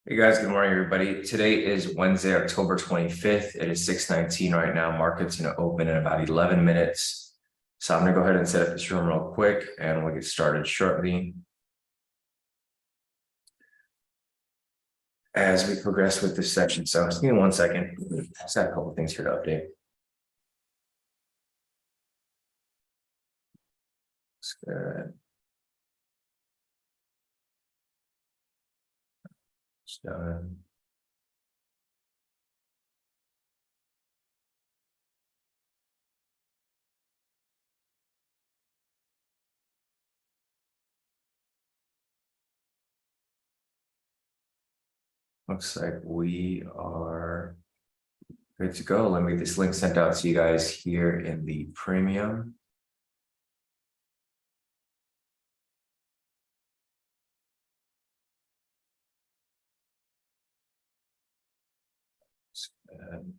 Hey guys, good morning, everybody. Today is Wednesday, October 25th. It is 6:19 right now. Market's going to open in about 11 minutes. So I'm going to go ahead and set up this room real quick and we'll get started shortly. As we progress with this section. So just give me 1 second. I just got a couple of things here to update. That's good. It's done. Looks like we are good to go. Let me get this link sent out to you guys here in the premium. And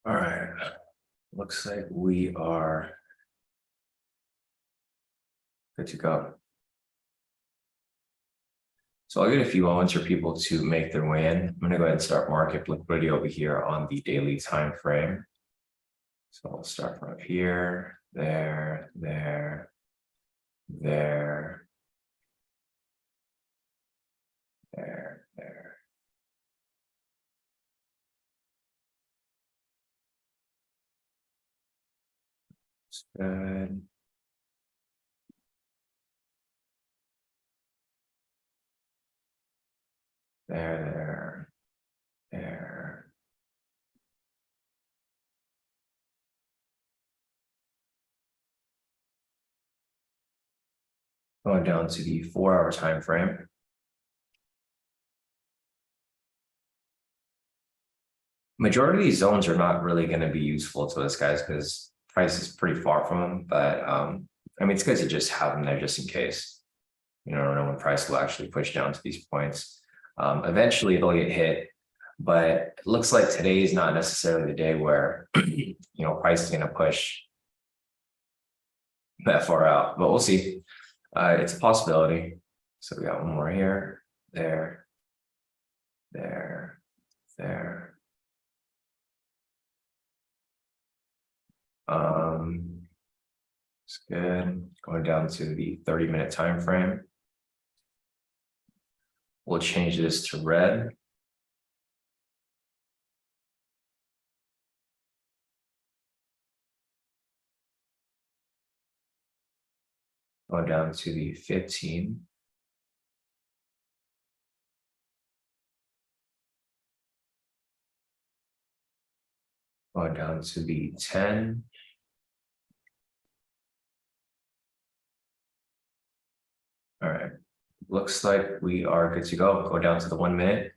all right. Looks like we are good to go. So I'll get a few moments for people to make their way in. I'm going to go ahead and start market liquidity over here on the daily time frame. So I'll start from up here, there, there, there, there, there. That's good. There, there. Going down to the 4-hour time frame. Majority of these zones are not really going to be useful to us guys because price is pretty far from them. But I mean, it's good to just have them there just in case. You know, I don't know when price will actually push down to these points. Eventually it'll get hit, but it looks like today is not necessarily the day where you know price is going to push that far out, but we'll see. It's a possibility. So we got one more here, there, there, there. It's good. Going down to the 30-minute time frame. We'll change this to red. Going down to the 15. Going down to the 10. All right. Looks like we are good to go. Go down to the 1 minute.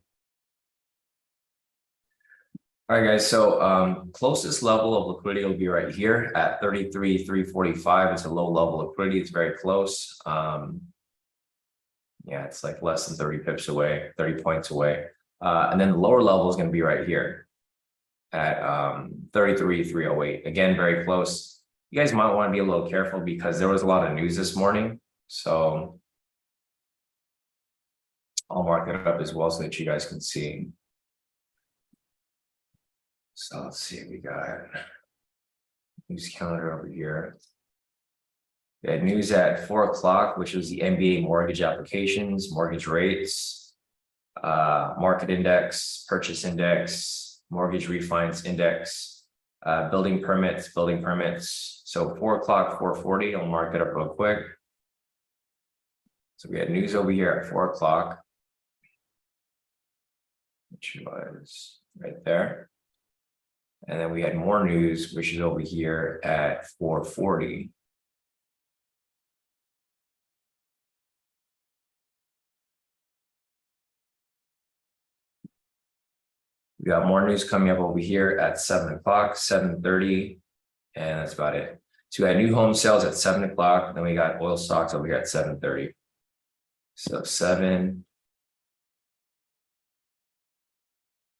All right, guys. So closest level of liquidity will be right here at 33,345. It's a low level of liquidity. It's very close. Yeah, it's like less than 30 pips away, 30 points away. And then the lower level is going to be right here at 33,308. Again, very close. You guys might want to be a little careful because there was a lot of news this morning. So I'll mark it up as well so that you guys can see. So let's see, we got news calendar over here. We had news at 4 o'clock, which was the NBA mortgage applications, mortgage rates, market index, purchase index, mortgage refinance index, building permits. So 4 o'clock, 4:40, I'll mark it up real quick. So we had news over here at 4 o'clock, which was right there. And then we had more news, which is over here at 4:40. We got more news coming up over here at 7 o'clock, 7:30, and that's about it. So we had new home sales at 7 o'clock, then we got oil stocks over here at 7:30. So 7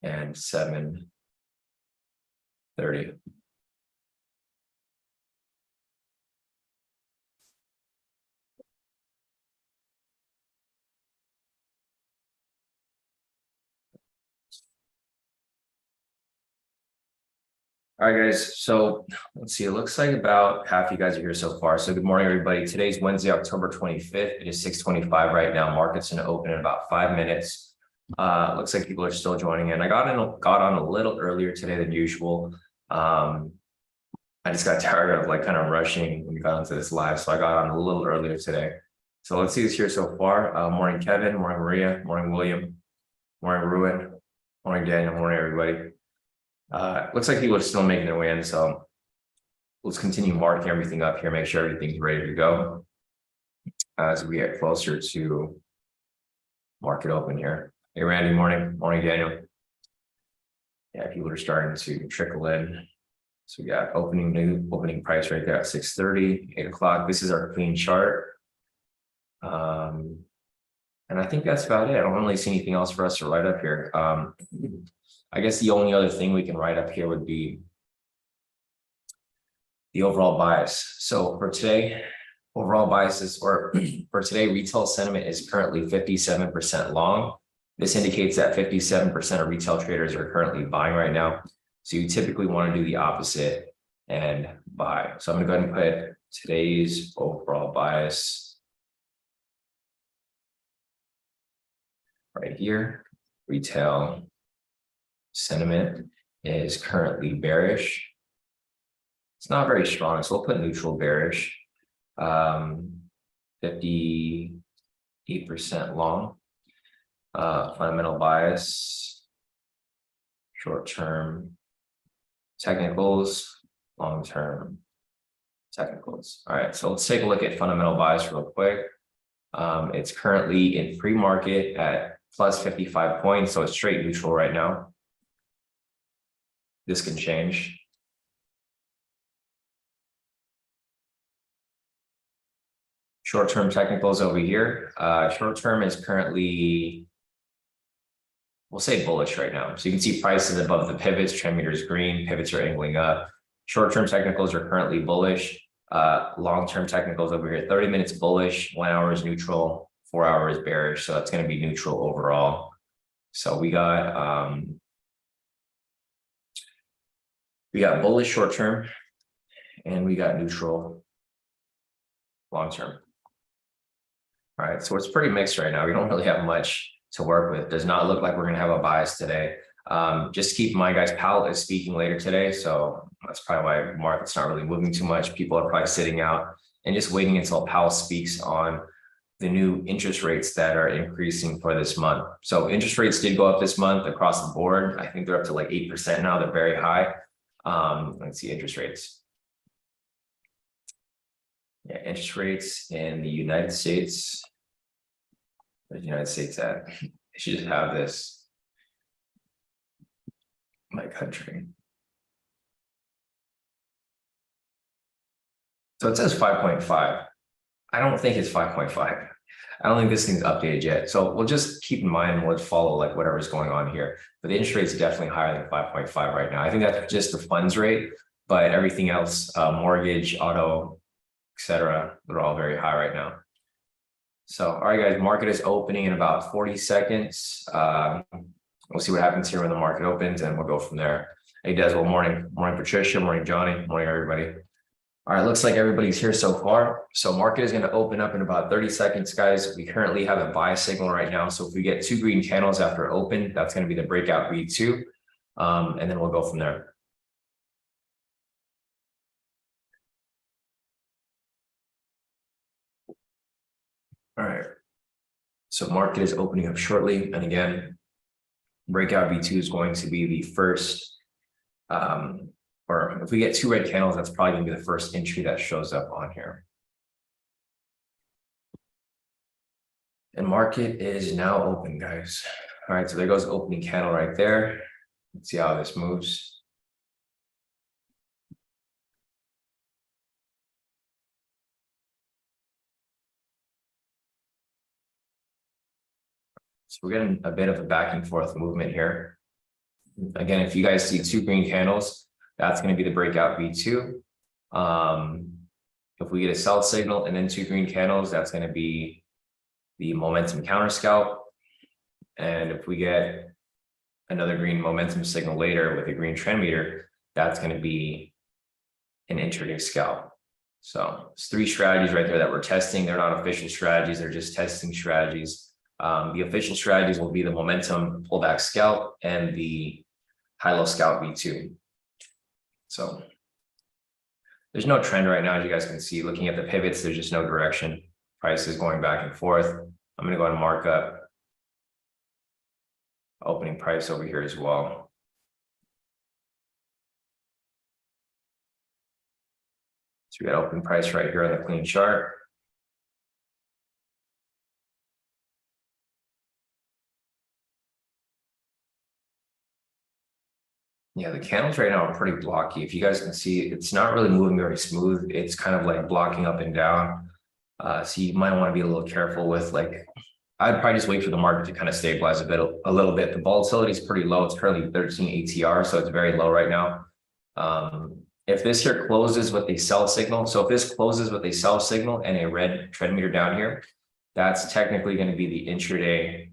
and 7:30. All right, guys. So let's see. It looks like about half you guys are here so far. So good morning, everybody. Today's Wednesday, October 25th. It is 6:25 right now. Market's going to open in about 5 minutes. Looks like people are still joining in. I got on a little earlier today than usual. I just got tired of like kind of rushing when we got into this live, so I got on a little earlier today. So let's see who's here so far. Morning, Kevin. Morning, Maria. Morning, William. Morning, Ruin. Morning, Daniel. Morning, everybody. Looks like people are still making their way in, so let's continue marking everything up here, make sure everything's ready to go as we get closer to market open here. Hey, Randy, morning. Morning, Daniel. Yeah, people are starting to trickle in. So we got opening price right there at 6:30, 8 o'clock. This is our clean chart. And I think that's about it. I don't really see anything else for us to write up here. I guess the only other thing we can write up here would be the overall bias. So for today, overall biases, or for today, retail sentiment is currently 57% long. This indicates that 57% of retail traders are currently buying right now. So you typically want to do the opposite and buy. So I'm going to go ahead and put today's overall bias right here. Retail sentiment is currently bearish. It's not very strong, so we'll put neutral bearish. 58% long. Fundamental bias, short-term technicals, long-term technicals. All right, so let's take a look at fundamental bias real quick. It's currently in pre-market at plus 55 points, so it's straight neutral right now. This can change. Short-term technicals over here. Short-term is currently, we'll say bullish right now. So you can see prices above the pivots, trend meter is green, pivots are angling up. Short-term technicals are currently bullish. Long-term technicals over here, 30 minutes bullish, 1 hour is neutral, 4 hours bearish. So that's going to be neutral overall. So we got bullish short-term and we got neutral long-term. All right, so it's pretty mixed right now. We don't really have much to work with. Does not look like we're going to have a bias today. Just keep in mind, guys, Powell is speaking later today, so that's probably why market's not really moving too much. People are probably sitting out and just waiting until Powell speaks on the new interest rates that are increasing for this month. So interest rates did go up this month across the board. I think they're up to like 8% now. They're very high. Let's see interest rates. Yeah, interest rates in the United States. Where's the United States at? I should just have this. My country. So it says 5.5. I don't think it's 5.5. I don't think this thing's updated yet. So we'll just keep in mind and we'll follow like whatever's going on here. But the interest rate is definitely higher than 5.5 right now. I think that's just the funds rate, but everything else, mortgage, auto, etc., they're all very high right now. So, all right, guys, market is opening in about 40 seconds. We'll see what happens here when the market opens and we'll go from there. Hey, Deswell, morning. Morning, Patricia. Morning, Johnny. Morning, everybody. All right, looks like everybody's here so far. So market is going to open up in about 30 seconds, guys. We currently have a buy signal right now. So if we get 2 green candles after open, that's going to be the breakout V2. And then we'll go from there. All right. So market is opening up shortly. And again, breakout V2 is going to be the first Or if we get 2 red candles, that's probably gonna be the first entry that shows up on here. And market is now open, guys. All right, so there goes opening candle right there. Let's see how this moves. So we're getting a bit of a back and forth movement here. Again, if you guys see 2 green candles, that's going to be the breakout V2. If we get a sell signal and then 2 green candles, that's going to be the momentum counter scalp. And if we get another green momentum signal later with a green trend meter, that's going to be an intraday scalp. So it's 3 strategies right there that we're testing. They're not official strategies, they're just testing strategies. The official strategies will be the momentum pullback scalp and the high-low scalp V2. So there's no trend right now, as you guys can see. Looking at the pivots, there's just no direction. Price is going back and forth. I'm going to go ahead and mark up opening price over here as well. So we got opening price right here on the clean chart. Yeah, the candles right now are pretty blocky. If you guys can see, it's not really moving very smooth. It's kind of like blocking up and down. So you might want to be a little careful with, like, I'd probably just wait for the market to kind of stabilize a little bit. The volatility is pretty low. It's currently 13 ATR, so it's very low right now. If this here closes with a sell signal, so if this closes with a sell signal and a red trend meter down here, that's technically going to be the intraday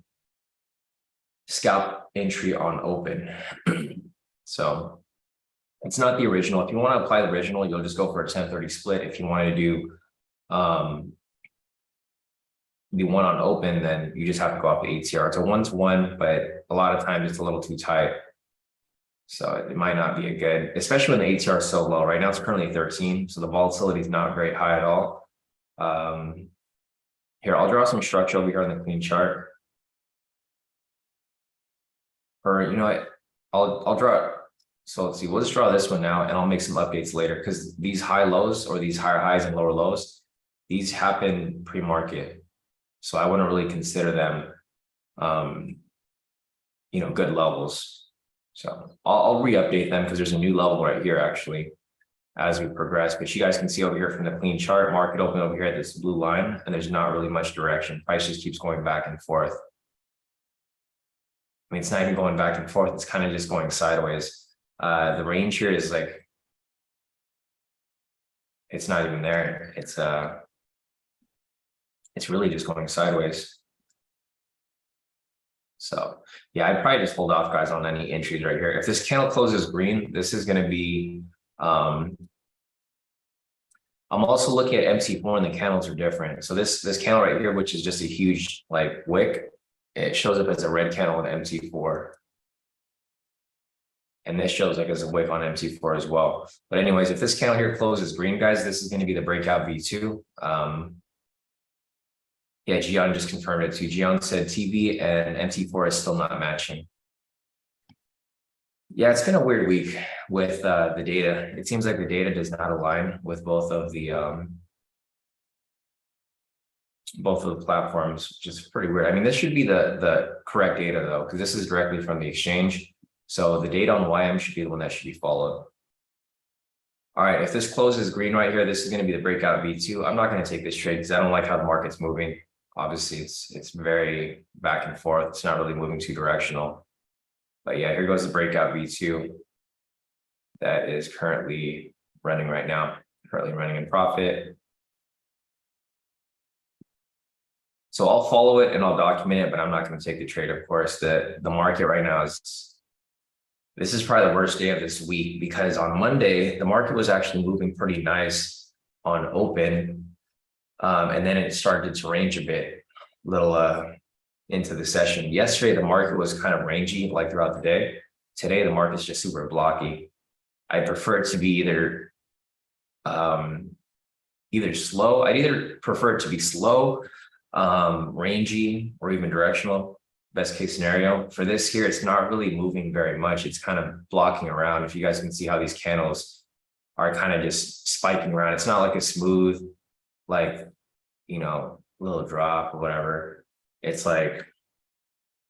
scalp entry on open. So it's not the original. If you want to apply the original, you'll just go for a 10-30 split. If you want to do the one on open, then you just have to go off the ATR. It's a 1-to-1, but a lot of times it's a little too tight. So it might not be a good, especially when the ATR is so low. Right now it's currently 13, so the volatility is not very high at all. Here, I'll draw some structure over here on the clean chart. Or, you know what, I'll draw. So let's see, we'll just draw this one now and I'll make some updates later, because these high lows or these higher highs and lower lows, these happen pre-market. So I wouldn't really consider them, you know, good levels. So I'll re-update them because there's a new level right here actually as we progress. But you guys can see over here from the clean chart, market open over here at this blue line, and there's not really much direction. Price just keeps going back and forth. I mean, it's not even going back and forth. It's kind of just going sideways. The range here is like, it's not even there. It's really just going sideways. So yeah, I'd probably just hold off, guys, on any entries right here. If this candle closes green, this is going to be, I'm also looking at MC4 and the candles are different. So this candle right here, which is just a huge like wick, it shows up as a red candle in MC4. And this shows like as a wick on MC4 as well. But anyways, if this candle here closes green, guys, this is going to be the breakout V2. Yeah, Gian just confirmed it too. Gian said TV and MT4 is still not matching. Yeah, it's been a weird week with the data. It seems like the data does not align with both of the platforms, which is pretty weird. I mean, this should be the correct data though, because this is directly from the exchange. So the data on YM should be the one that should be followed. All right, if this closes green right here, this is going to be the breakout V2. I'm not going to take this trade because I don't like how the market's moving. Obviously, it's very back and forth. It's not really moving too directional. But yeah, here goes the breakout V2 that is currently running right now, currently running in profit. So I'll follow it and I'll document it, but I'm not going to take the trade, of course. The market right now this is probably the worst day of this week, because on Monday, the market was actually moving pretty nice on open. And then it started to range a bit, into the session. Yesterday, the market was kind of rangy like throughout the day. Today, the market's just super blocky. I prefer it to be either slow. I'd either prefer it to be slow, rangy, or even directional. best case scenario. For this here, it's not really moving very much. It's kind of blocking around. If you guys can see how these candles are kind of just spiking around. It's not like a smooth, like, little drop or whatever. It's like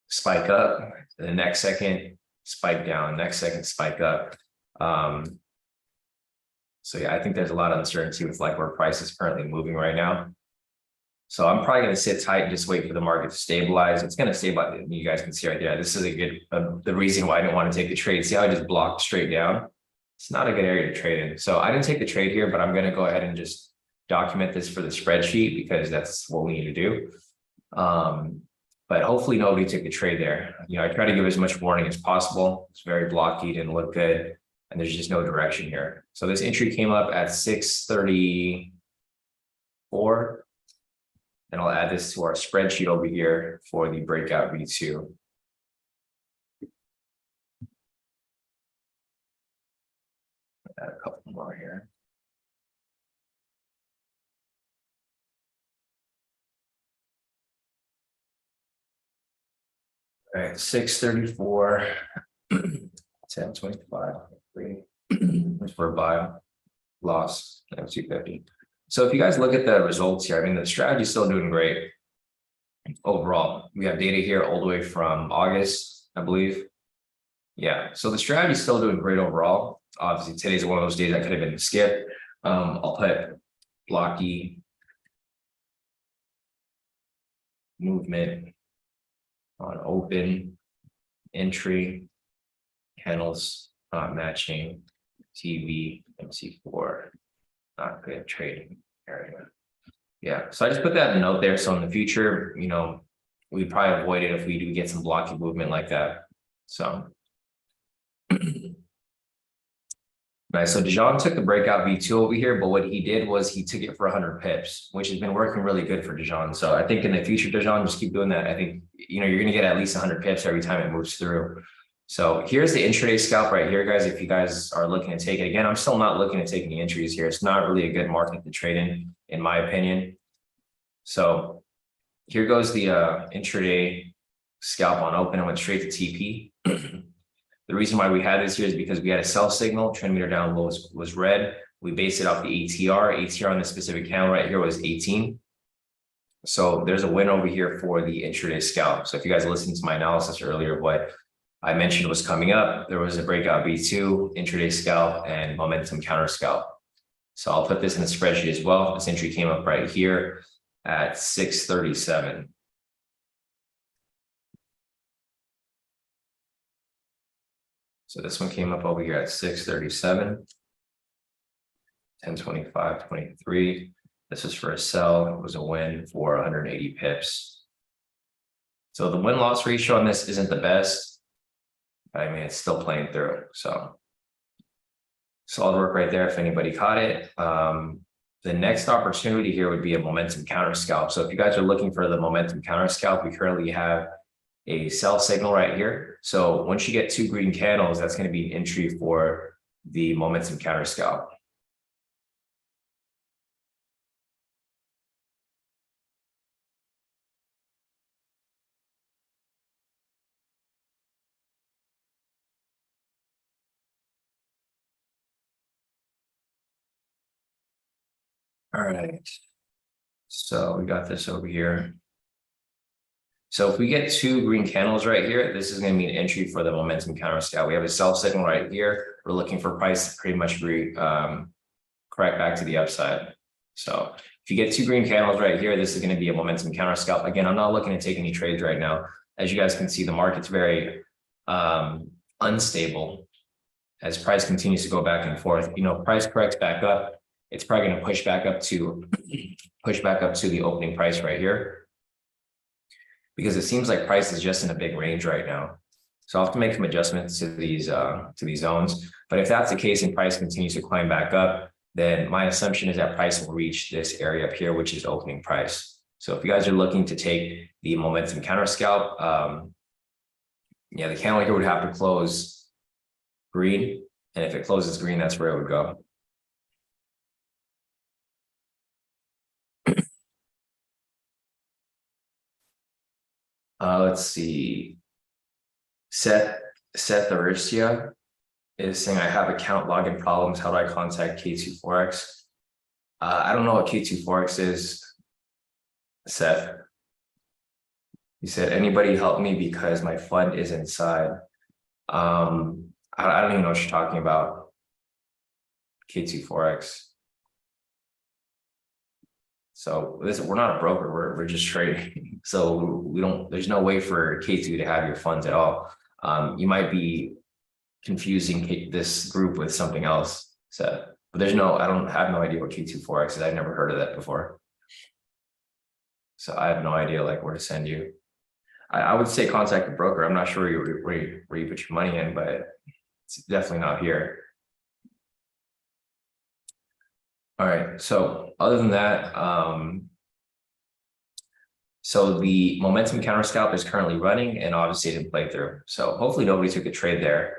spike up, the next second spike down, next second spike up. So yeah, I think there's a lot of uncertainty with like where price is currently moving right now. So I'm probably going to sit tight and just wait for the market to stabilize. It's going to stabilize. You guys can see right there. This is a good, the reason why I didn't want to take the trade. See how I just blocked straight down? It's not a good area to trade in. So I didn't take the trade here, but I'm going to go ahead and just document this for the spreadsheet because that's what we need to do. But hopefully nobody took the trade there. I try to give as much warning as possible. It's very blocky, didn't look good. And there's just no direction here. So this entry came up at 634. And I'll add this to our spreadsheet over here for the breakout V2. Add a couple more here. All right, 634, 1025, 3. For a buy, loss, M250. So if you guys look at the results here, I mean, the strategy is still doing great overall. We have data here all the way from August, I believe. Yeah, so the strategy is still doing great overall. Obviously, today's one of those days that could have been skipped. I'll put blocky movement on open entry, candles not matching, TV, MC4, not good trading area. Yeah, so I just put that in a note there. So in the future, we'd probably avoid it if we do get some blocky movement like that. So nice. So Dijon took the breakout V2 over here, but what he did was he took it for 100 pips, which has been working really good for Dijon. So I think in the future, Dijon, just keep doing that. I think, you're going to get at least 100 pips every time it moves through. So here's the intraday scalp right here, guys. If you guys are looking to take it, again, I'm still not looking to take any entries here. It's not really a good market to trade in my opinion. So here goes the intraday scalp on open. I went straight to TP. The reason why we had this here is because we had a sell signal, trend meter down low was red. We based it off the ATR. ATR on this specific candle right here was 18. So there's a win over here for the intraday scalp. So if you guys listened to my analysis earlier, what I mentioned was coming up, there was a breakout V2, intraday scalp, and momentum counter scalp. So I'll put this in the spreadsheet as well. This entry came up right here at 637. So this one came up over here at 637, 1025.23. This was for a sell. It was a win for 180 pips. So the win-loss ratio on this isn't the best. I mean, it's still playing through. So solid work right there if anybody caught it. The next opportunity here would be a momentum counter scalp. So if you guys are looking for the momentum counter scalp, we currently have a sell signal right here. So once you get 2 green candles, that's going to be an entry for the momentum counter scalp. All right, so we got this over here. So if we get 2 green candles right here, this is going to be an entry for the momentum counter scalp. We have a sell signal right here. We're looking for price to pretty much correct back to the upside. So if you get 2 green candles right here, this is going to be a momentum counter scalp. Again, I'm not looking to take any trades right now. As you guys can see, the market's very unstable as price continues to go back and forth. Price corrects back up. It's probably going to push back up to the opening price right here, because it seems like price is just in a big range right now. So I'll have to make some adjustments to these zones. But if that's the case and price continues to climb back up, then my assumption is that price will reach this area up here, which is opening price. So if you guys are looking to take the momentum counter scalp, yeah, the candle here would have to close green. And if it closes green, that's where it would go. Let's see. Seth Aricia is saying, I have account login problems. How do I contact K2 Forex? I don't know what K2 Forex is, Seth. He said, anybody help me because my fund is inside. I don't even know what you're talking about. K2 Forex. So we're not a broker, we're just trading. So there's no way for K2 to have your funds at all. You might be confusing this group with something else. So, but I have no idea what K2 Forex is. I've never heard of that before. So I have no idea like where to send you. I would say contact the broker. I'm not sure where you put your money in, but it's definitely not here. All right, so other than that, so the momentum counter scalp is currently running and obviously it didn't play through. So hopefully nobody took a trade there.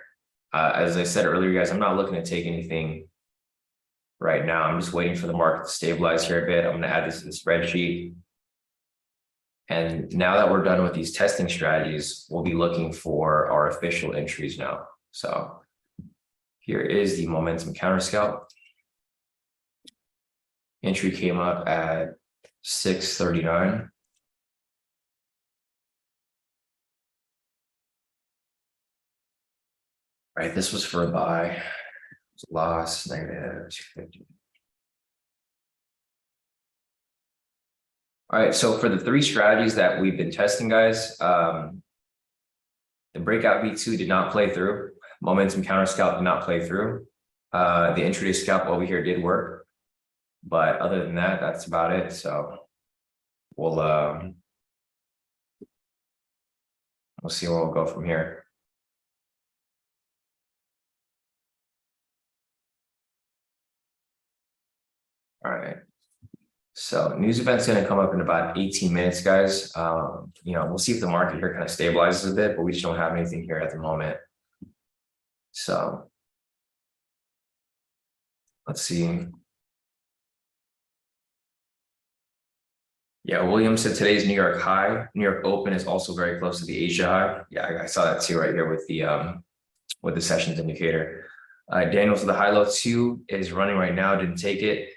As I said earlier, guys, I'm not looking to take anything right now. I'm just waiting for the market to stabilize here a bit. I'm going to add this to the spreadsheet. And now that we're done with these testing strategies, we'll be looking for our official entries now. So here is the momentum counter scalp. Entry came up at 639. Right, this was for a buy. Loss negative 250. All right, so for the three strategies that we've been testing, guys, the breakout V2 did not play through. Momentum counter scalp did not play through. The intraday scalp over here did work, but other than that, that's about it. So we'll see where we'll go from here. All right. So news event's going to come up in about 18 minutes, guys. We'll see if the market here kind of stabilizes a bit, but we just don't have anything here at the moment. So let's see. Yeah, William said today's New York high. New York open is also very close to the Asia high. Yeah, I saw that too right here with the sessions indicator. Daniel, so the high low 2 is running right now, didn't take it.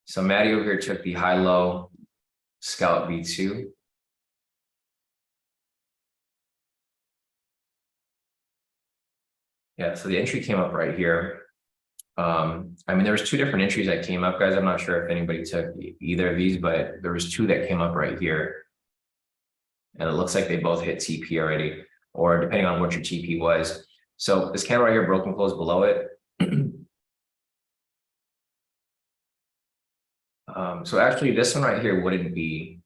So Maddie over here took the high-low scalp V2. Yeah, so the entry came up right here. I mean, there was two different entries that came up, guys. I'm not sure if anybody took either of these, but there was two that came up right here. And it looks like they both hit TP already, or depending on what your TP was. So this candle right here broke and closed below it. So actually this one right here wouldn't be,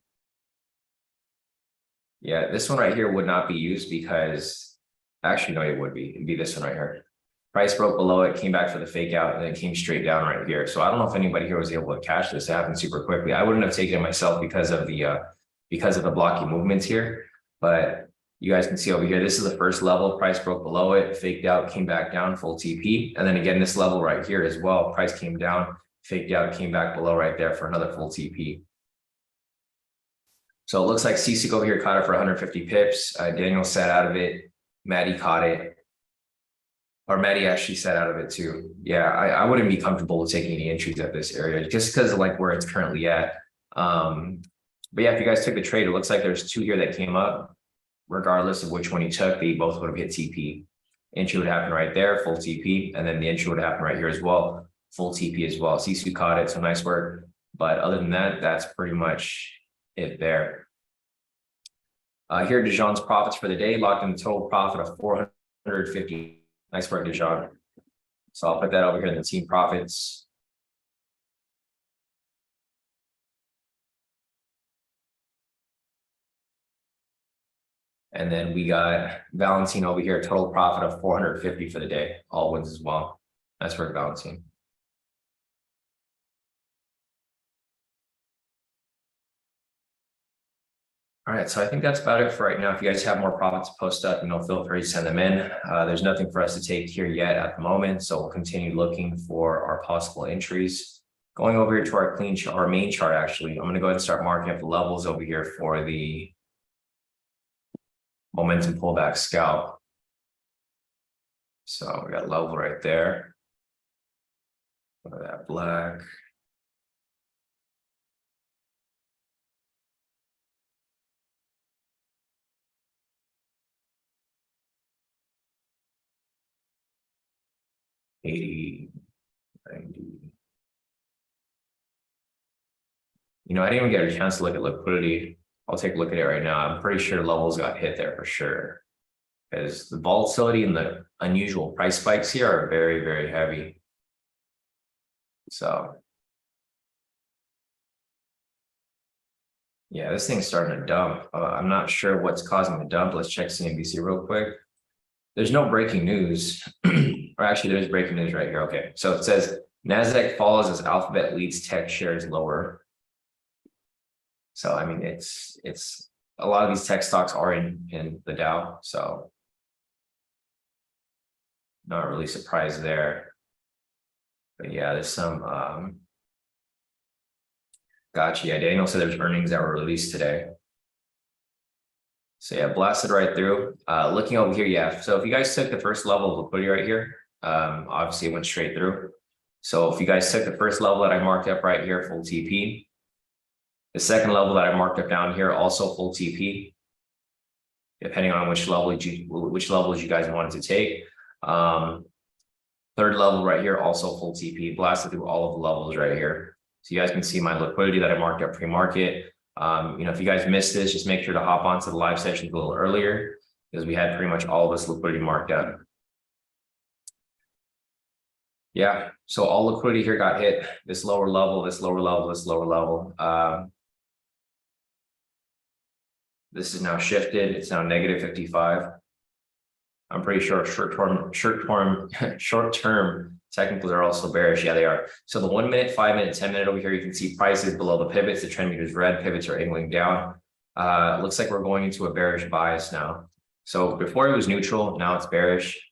yeah, this one right here would not be used because, actually, no, it would be, it'd be this one right here. Price broke below it, came back for the fake out, and then it came straight down right here. So I don't know if anybody here was able to catch this. It happened super quickly. I wouldn't have taken it myself because of the blocky movements here, but you guys can see over here, this is the first level. Price broke below it, faked out, came back down, full TP. And then again, this level right here as well, price came down, faked out, came back below right there for another full TP. So it looks like CSIC over here caught it for 150 pips. Daniel sat out of it. Maddie caught it. Or Maddie actually sat out of it too. Yeah, I wouldn't be comfortable with taking any entries at this area just because of like where it's currently at. But yeah, if you guys took the trade, it looks like there's two here that came up. Regardless of which one you took, they both would have hit TP. Entry would happen right there, full TP, and then the entry would happen right here as well, full TP as well. CSU caught it, so nice work. But other than that, that's pretty much it there. Here, Dijon's profits for the day, locked in a total profit of 450. Nice work, Dijon. So I'll put that over here in the team profits. And then we got Valentine over here, total profit of 450 for the day, all wins as well. Nice work, Valentine. All right, so I think that's about it for right now. If you guys have more profits to post up, feel free to send them in. There's nothing for us to take here yet at the moment, so we'll continue looking for our possible entries. Going over here to our clean chart, our main chart, actually, I'm going to go ahead and start marking up the levels over here for the momentum pullback scalp. So we got level right there. Look at that black. $80, $90. You know, I didn't even get a chance to look at liquidity. I'll take a look at it right now. I'm pretty sure levels got hit there for sure, because the volatility and the unusual price spikes here are very, very heavy. So yeah, this thing's starting to dump. I'm not sure what's causing the dump. Let's check CNBC real quick. There's no breaking news, or actually there's breaking news right here. Okay, so it says NASDAQ falls as Alphabet leads tech shares lower. So I mean, it's a lot of these tech stocks are in the Dow, so not really surprised there. But yeah, there's some gotcha. Yeah, Daniel said there's earnings that were released today. So yeah, blasted right through. Looking over here, yeah. So if you guys took the first level of liquidity right here, obviously it went straight through. So if you guys took the first level that I marked up right here, full TP. The second level that I marked up down here, also full TP. Depending on which levels you guys wanted to take. Third level right here, also full TP, blasted through all of the levels right here. So you guys can see my liquidity that I marked up pre-market. You know, if you guys missed this, just make sure to hop onto the live session a little earlier, because we had pretty much all of this liquidity marked up. Yeah, so all liquidity here got hit. This lower level, this lower level, this lower level. This is now shifted. It's now negative 55. I'm pretty sure short-term technicals are also bearish. Yeah, they are. So the 1 minute, 5 minute, 10 minute over here, you can see prices below the pivots. The trend meter is red. Pivots are angling down. Looks like we're going into a bearish bias now. So before it was neutral, now it's bearish.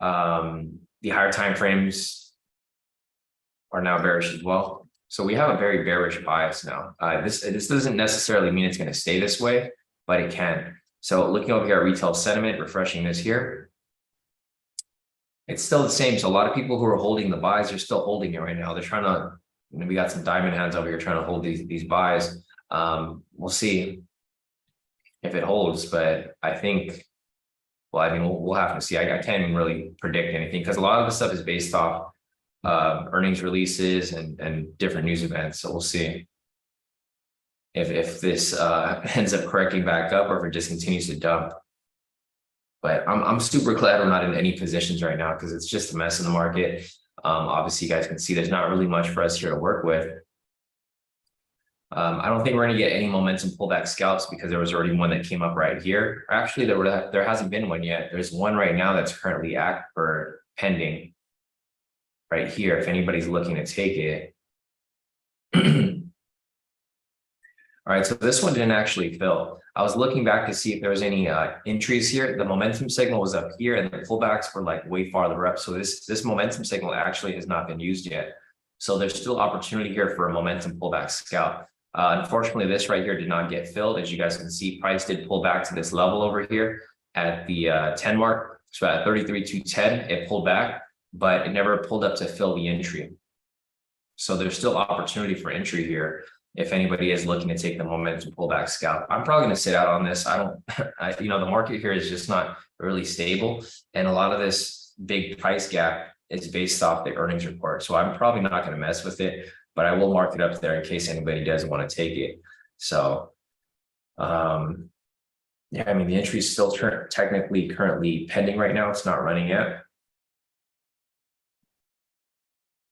The higher time frames are now bearish as well. So we have a very bearish bias now. This doesn't necessarily mean it's going to stay this way, but it can. So looking over here at retail sentiment, refreshing this here, it's still the same. So a lot of people who are holding the buys are still holding it right now. They're trying to, you know, we got some diamond hands over here trying to hold these buys. We'll see if it holds, but I think, well, I mean, we'll have to see. I can't even really predict anything, because a lot of the stuff is based off earnings releases and different news events. So we'll see if this ends up correcting back up, or if it just continues to dump. But I'm super glad I'm not in any positions right now, because it's just a mess in the market. Obviously, you guys can see there's not really much for us here to work with. I don't think we're going to get any momentum pullback scalps, because there was already one that came up right here. Actually, there hasn't been one yet. There's one right now that's currently pending right here, if anybody's looking to take it. All right, so this one didn't actually fill. I was looking back to see if there was any entries here. The momentum signal was up here, and the pullbacks were like way farther up. So this momentum signal actually has not been used yet. So there's still opportunity here for a momentum pullback scalp. Unfortunately, this right here did not get filled. As you guys can see, price did pull back to this level over here at the 10 mark. So at 33,210, it pulled back, but it never pulled up to fill the entry. So there's still opportunity for entry here if anybody is looking to take the momentum pullback scalp. I'm probably going to sit out on this. You know, the market here is just not really stable, and a lot of this big price gap is based off the earnings report. So I'm probably not going to mess with it, but I will mark it up there in case anybody doesn't want to take it. So, yeah, I mean, the entry is still technically currently pending right now. It's not running yet.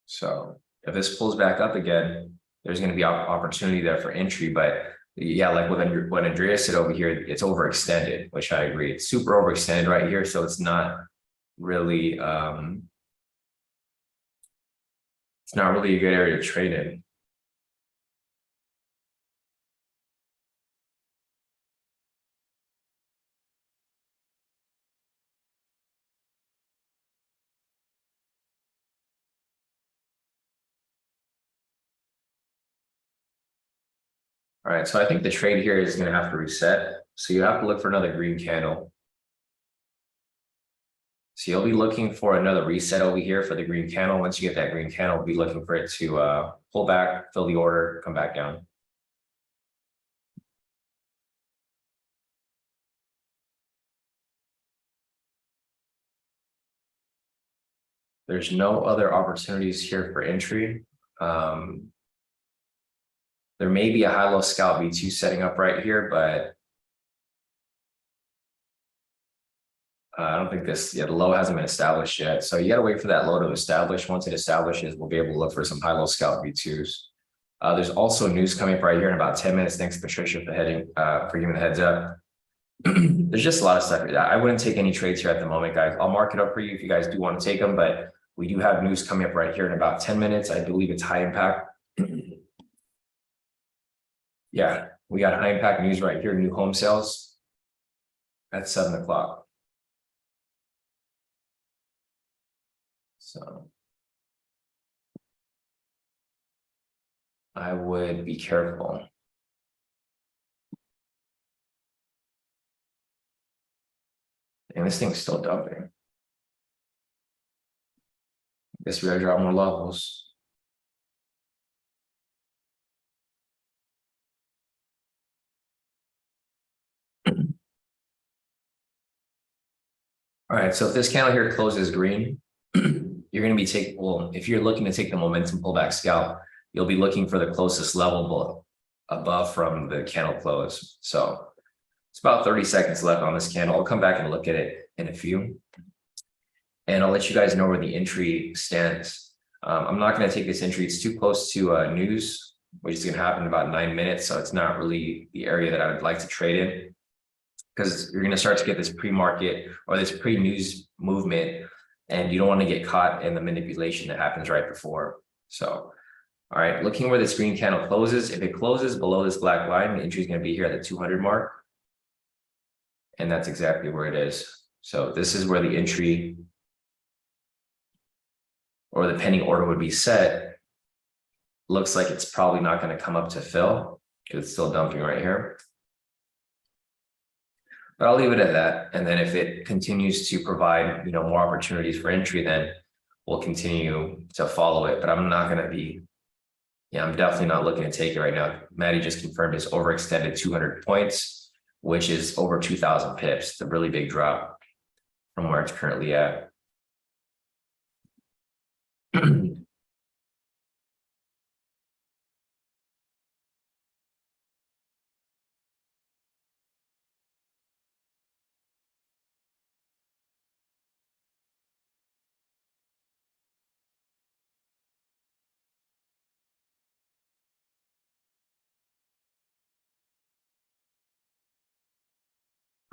So if this pulls back up again, there's going to be opportunity there for entry. But yeah, like what Andrea said over here, it's overextended, which I agree. It's super overextended right here. So it's not really, it's not really a good area to trade in. All right, so I think the trade here is going to have to reset. So you have to look for another green candle. So you'll be looking for another reset over here for the green candle. Once you get that green candle, we'll be looking for it to pull back, fill the order, come back down. There's no other opportunities here for entry. There may be a high-low scalp V2 setting up right here, but I don't think this, the low hasn't been established yet. So you got to wait for that low to establish. Once it establishes, we'll be able to look for some high-low scalp V2s. There's also news coming up right here in about 10 minutes. Thanks, Patricia, for giving the heads up. There's just a lot of stuff. I wouldn't take any trades here at the moment, guys. I'll mark it up for you if you guys do want to take them, but we do have news coming up right here in about 10 minutes. I believe it's high impact. Yeah, we got high impact news right here. New home sales at 7 o'clock. So I would be careful. And this thing's still dumping. Guess we gotta drop more levels. All right, so if this candle here closes green, you're going to be taking, well, if you're looking to take the momentum pullback scalp, you'll be looking for the closest level above from the candle close. So it's about 30 seconds left on this candle. I'll come back and look at it in a few. And I'll let you guys know where the entry stands. I'm not going to take this entry. It's too close to news, which is going to happen in about 9 minutes. So it's not really the area that I would like to trade in, because you're going to start to get this pre-market or this pre-news movement, and you don't want to get caught in the manipulation that happens right before. So, all right, looking where this green candle closes. If it closes below this black line, the entry is going to be here at the 200 mark. And that's exactly where it is. So this is where the entry or the pending order would be set. Looks like it's probably not going to come up to fill because it's still dumping right here. But I'll leave it at that. And then if it continues to provide, more opportunities for entry, then we'll continue to follow it. But I'm not going to be, I'm definitely not looking to take it right now. Maddie just confirmed it's overextended 200 points, which is over 2,000 pips. It's a really big drop from where it's currently at.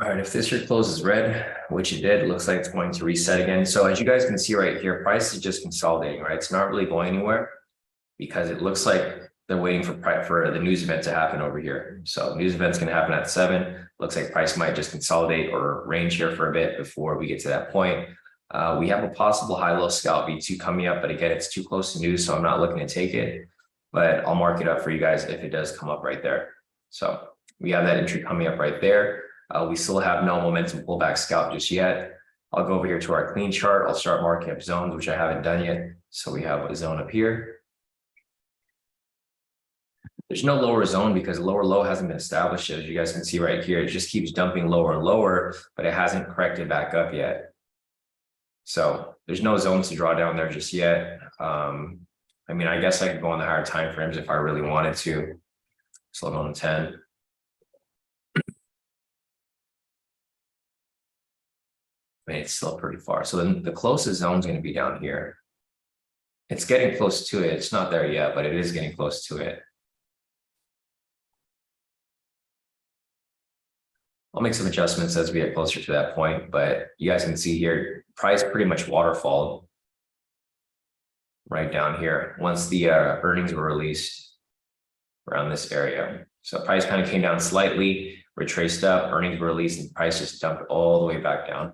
All right, if this here closes red, which it did, it looks like it's going to reset again. So as you guys can see right here, price is just consolidating, right? It's not really going anywhere because it looks like they're waiting for the news event to happen over here. So news event's going to happen at 7. Looks like price might just consolidate or range here for a bit before we get to that point. We have a possible high-low scalp V2 coming up, but again, it's too close to news, so I'm not looking to take it. But I'll mark it up for you guys if it does come up right there. So we have that entry coming up right there. We still have no momentum pullback scalp just yet. I'll go over here to our clean chart. I'll start marking up zones, which I haven't done yet. So we have a zone up here. There's no lower zone because the lower low hasn't been established. As you guys can see right here, it just keeps dumping lower and lower, but it hasn't corrected back up yet. So there's no zones to draw down there just yet. I guess I could go on the higher time frames if I really wanted to. Slow down to 10. It's still pretty far. So then the closest zone is going to be down here. It's getting close to it. It's not there yet, but it is getting close to it. I'll make some adjustments as we get closer to that point, but you guys can see here, price pretty much waterfalled right down here once the earnings were released around this area. So price kind of came down slightly, retraced up, earnings were released, and price just dumped all the way back down.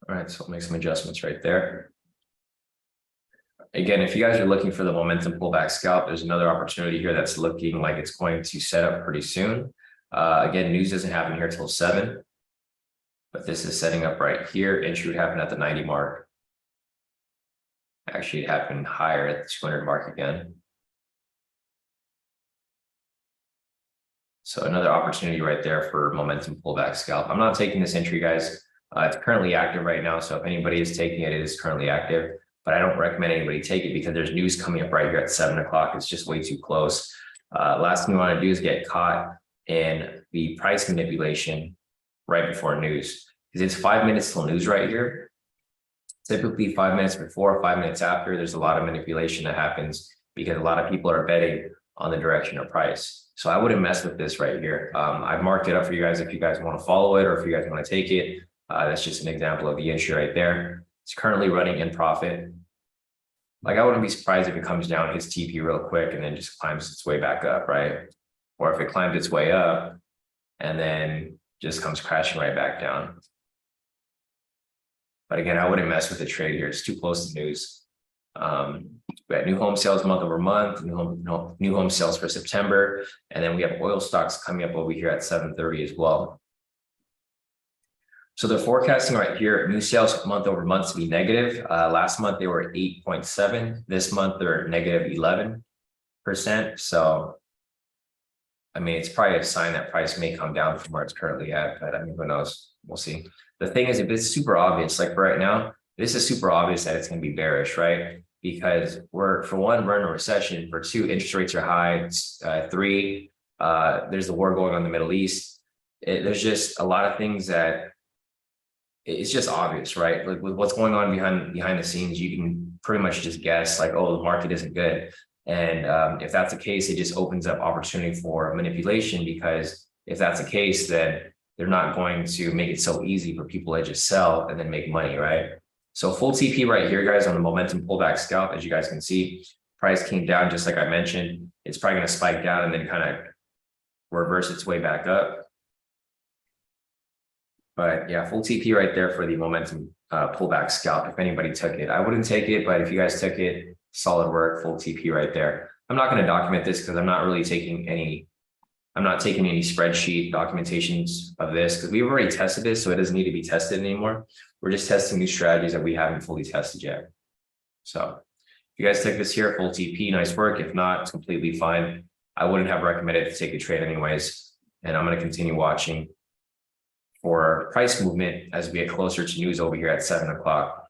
All right, so I'll make some adjustments right there. again, if you guys are looking for the momentum pullback scalp, there's another opportunity here that's looking like it's going to set up pretty soon. Again, news doesn't happen here till 7, but this is setting up right here. Entry would happen at the 90 mark. Actually, it happened higher at the 200 mark again. So another opportunity right there for momentum pullback scalp. I'm not taking this entry, guys. It's currently active right now. So if anybody is taking it, it is currently active. But I don't recommend anybody take it because there's news coming up right here at 7 o'clock. It's just way too close. Last thing we want to do is get caught in the price manipulation right before news, because it's 5 minutes till news right here. Typically 5 minutes before, 5 minutes after, there's a lot of manipulation that happens because a lot of people are betting on the direction of price. So I wouldn't mess with this right here. I've marked it up for you guys if you guys want to follow it or if you guys want to take it. That's just an example of the entry right there. It's currently running in profit. Like, I wouldn't be surprised if it comes down, hits TP real quick, and then just climbs its way back up, right? Or if it climbs its way up and then just comes crashing right back down. But again, I wouldn't mess with the trade here. It's too close to news. We had new home sales month over month, new home sales for September, and then we have oil stocks coming up over here at 7:30 as well. So they're forecasting right here new sales month over month to be negative. Last month they were 8.7. This month they're negative 11%. So I mean, it's probably a sign that price may come down from where it's currently at, but I mean, who knows? We'll see. The thing is, if it's super obvious, like right now, this is super obvious that it's going to be bearish, right? Because for one, we're in a recession. For two, interest rates are high. Three, there's the war going on in the Middle East. There's just a lot of things that it's just obvious, right? Like with what's going on behind the scenes, you can pretty much just guess like, oh, the market isn't good. And if that's the case, it just opens up opportunity for manipulation, because if that's the case, then they're not going to make it so easy for people to just sell and then make money, right? So full TP right here, guys, on the momentum pullback scalp, as you guys can see, price came down just like I mentioned. It's probably going to spike down and then kind of reverse its way back up. But yeah, full TP right there for the momentum pullback scalp. If anybody took it, I wouldn't take it, but if you guys took it, solid work, full TP right there. I'm not going to document this because I'm not taking any spreadsheet documentations of this because we've already tested this, so it doesn't need to be tested anymore. We're just testing new strategies that we haven't fully tested yet. So if you guys take this here, full TP, nice work. If not, it's completely fine. I wouldn't have recommended to take a trade anyways. And I'm going to continue watching for price movement as we get closer to news over here at 7 o'clock.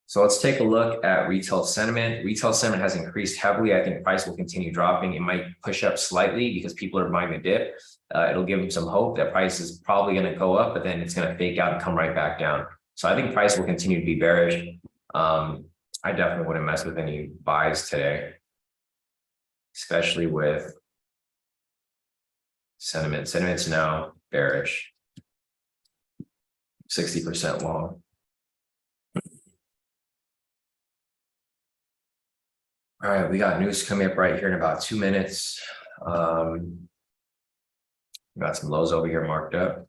So let's take a look at retail sentiment. Retail sentiment has increased heavily. I think price will continue dropping. It might push up slightly because people are buying the dip. It'll give them some hope that price is probably going to go up, but then it's going to fake out and come right back down. So I think price will continue to be bearish. I definitely wouldn't mess with any buys today, especially with sentiment. Sentiment's now bearish, 60% long. All right, we got news coming up right here in about 2 minutes. We got some lows over here marked up.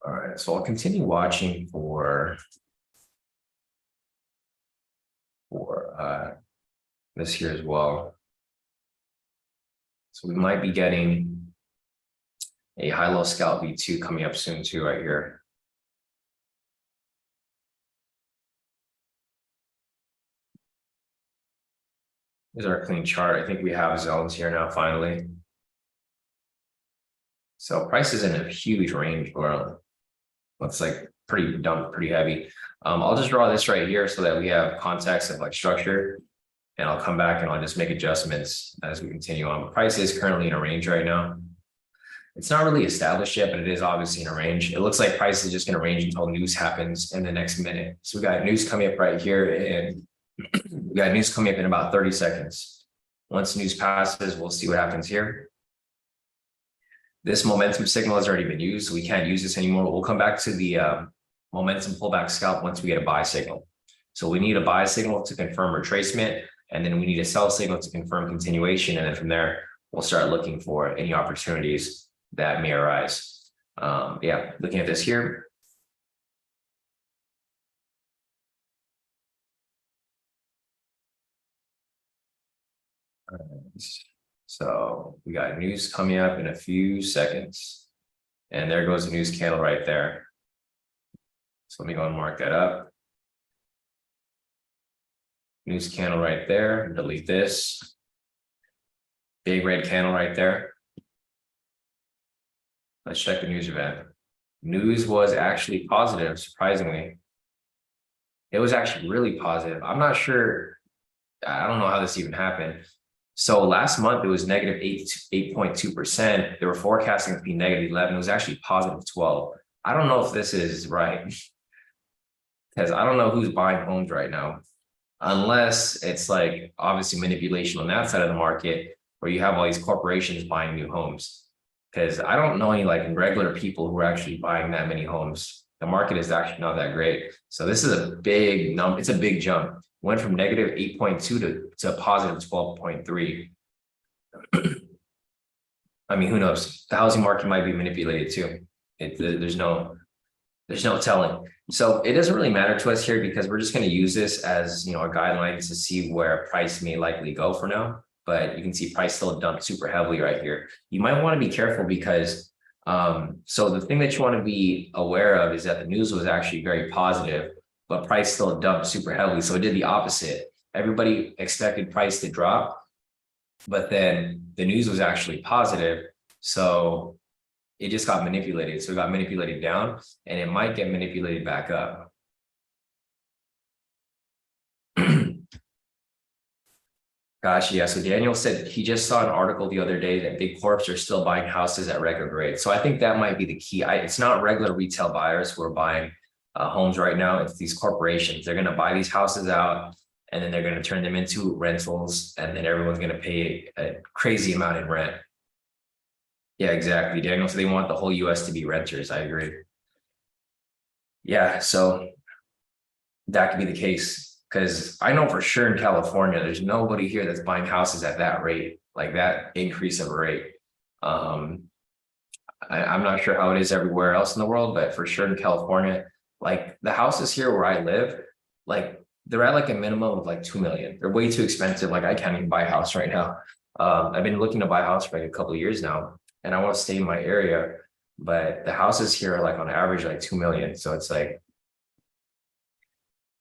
All right, so I'll continue watching for this here as well. So we might be getting a high-low scalp V2 coming up soon too, right here. Here's our clean chart. I think we have zones here now, finally. So price is in a huge range, bro. Looks like pretty dump, pretty heavy. I'll just draw this right here so that we have context of like structure, and I'll come back and I'll just make adjustments as we continue on. But price is currently in a range right now. It's not really established yet, but it is obviously in a range. It looks like price is just going to range until news happens in the next minute. So we got news coming up right here, and we got news coming up in about 30 seconds. Once news passes, we'll see what happens here. This momentum signal has already been used, so we can't use this anymore. We'll come back to the momentum pullback scalp once we get a buy signal. So we need a buy signal to confirm retracement, and then we need a sell signal to confirm continuation. And then from there, we'll start looking for any opportunities that may arise. Yeah, looking at this here. So we got news coming up in a few seconds. And there goes the news candle right there. So let me go and mark that up. News candle right there, delete this. Big red candle right there. Let's check the news event. News was actually positive, surprisingly. It was actually really positive. I'm not sure. I don't know how this even happened. So last month it was negative 8.2%. They were forecasting it to be negative 11. It was actually positive 12. I don't know if this is right because I don't know who's buying homes right now, unless it's like obviously manipulation on that side of the market where you have all these corporations buying new homes. Because I don't know any like regular people who are actually buying that many homes. The market is actually not that great. So this is a big number. It's a big jump. Went from negative 8.2 to positive 12.3. I mean, who knows? The housing market might be manipulated too. There's no telling. So it doesn't really matter to us here because we're just going to use this as, you know, a guideline to see where price may likely go for now. But you can see price still dumped super heavily right here. You might want to be careful because so the thing that you want to be aware of is that the news was actually very positive, but price still dumped super heavily. So it did the opposite. Everybody expected price to drop, but then the news was actually positive. So it just got manipulated. So it got manipulated down and it might get manipulated back up. Gosh, yeah. So Daniel said he just saw an article the other day that big corps are still buying houses at record rates. So I think that might be the key. It's not regular retail buyers who are buying homes right now. It's these corporations. They're going to buy these houses out and then they're going to turn them into rentals. And then everyone's going to pay a crazy amount in rent. Yeah, exactly, Daniel. So they want the whole US to be renters. I agree. Yeah, so that could be the case. Because I know for sure in California, there's nobody here that's buying houses at that rate, like that increase of a rate. I'm not sure how it is everywhere else in the world, but for sure in California, like the houses here where I live, like they're at like a minimum of like 2 million. They're way too expensive. Like I can't even buy a house right now. I've been looking to buy a house for like a couple of years now, and I want to stay in my area, but the houses here are like on average like 2 million. So it's like,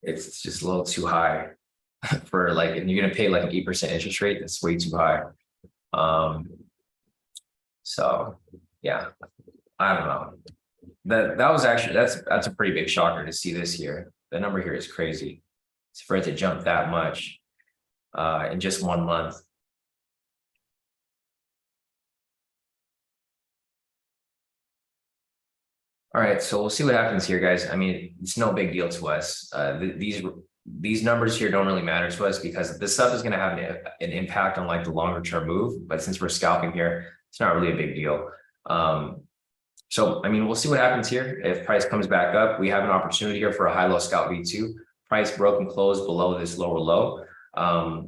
it's just a little too high for like, and you're going to pay like an 8% interest rate. That's way too high. So yeah, I don't know. That was actually, that's a pretty big shocker to see this year. The number here is crazy. It's for it to jump that much in just 1 month. All right, so we'll see what happens here, guys. I mean, it's no big deal to us. These numbers here don't really matter to us because this stuff is going to have an impact on like the longer term move. But since we're scalping here, it's not really a big deal. So, I mean, we'll see what happens here. If price comes back up, we have an opportunity here for a high-low scalp V2. Price broke and closed below this lower low.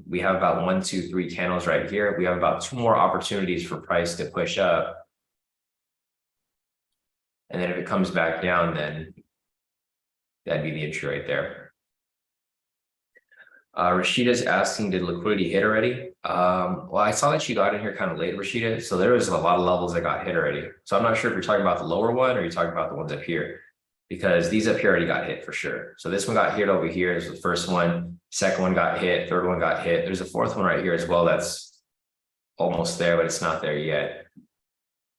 We have about 1, 2, 3 candles right here. We have about 2 more opportunities for price to push up. And then if it comes back down, then that'd be the entry right there. Rashida's asking, did liquidity hit already? Well, I saw that she got in here kind of late, Rashida. So there was a lot of levels that got hit already. So I'm not sure if you're talking about the lower one or you're talking about the ones up here, because these up here already got hit for sure. So this one got hit over here is the first one. Second one got hit. Third one got hit. There's a fourth one right here as well. That's almost there, but it's not there yet.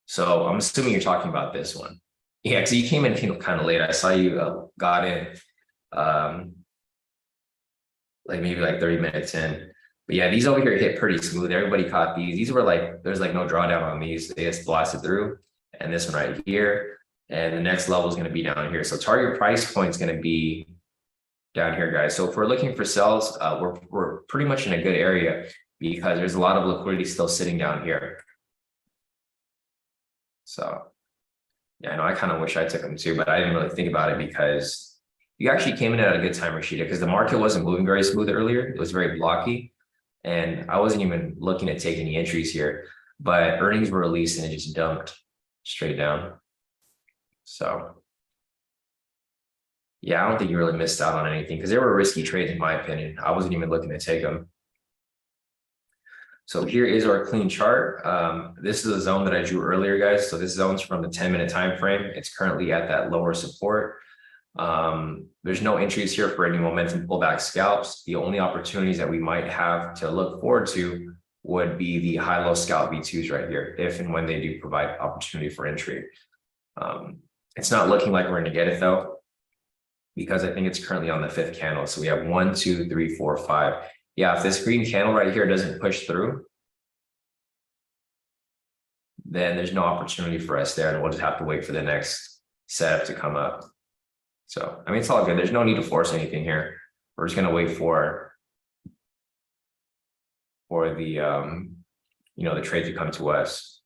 So I'm assuming you're talking about this one. Yeah, because you came in kind of late. I saw you got in like maybe like 30 minutes in. But yeah, these over here hit pretty smooth. Everybody caught these. These were like, there's like no drawdown on these. They just blasted through. And this one right here. And the next level is going to be down here. So target price point is going to be down here, guys. So if we're looking for sells, we're pretty much in a good area because there's a lot of liquidity still sitting down here. So yeah, I know I kind of wish I took them too, but I didn't really think about it because you actually came in at a good time, Rashida, because the market wasn't moving very smooth earlier. It was very blocky. And I wasn't even looking to take any entries here. but earnings were released and it just dumped straight down. So yeah, I don't think you really missed out on anything because they were risky trades in my opinion. I wasn't even looking to take them. So here is our clean chart. This is a zone that I drew earlier, guys. So this zone's from the 10-minute time frame. It's currently at that lower support. There's no entries here for any momentum pullback scalps. The only opportunities that we might have to look forward to would be the high-low scalp V2s right here, if and when they do provide opportunity for entry. It's not looking like we're going to get it though, because I think it's currently on the 5th candle. So we have 1, 2, 3, 4, 5. Yeah, if this green candle right here doesn't push through, then there's no opportunity for us there, and we'll just have to wait for the next setup to come up. So, I mean, it's all good. There's no need to force anything here. We're just going to wait for the, the trade to come to us.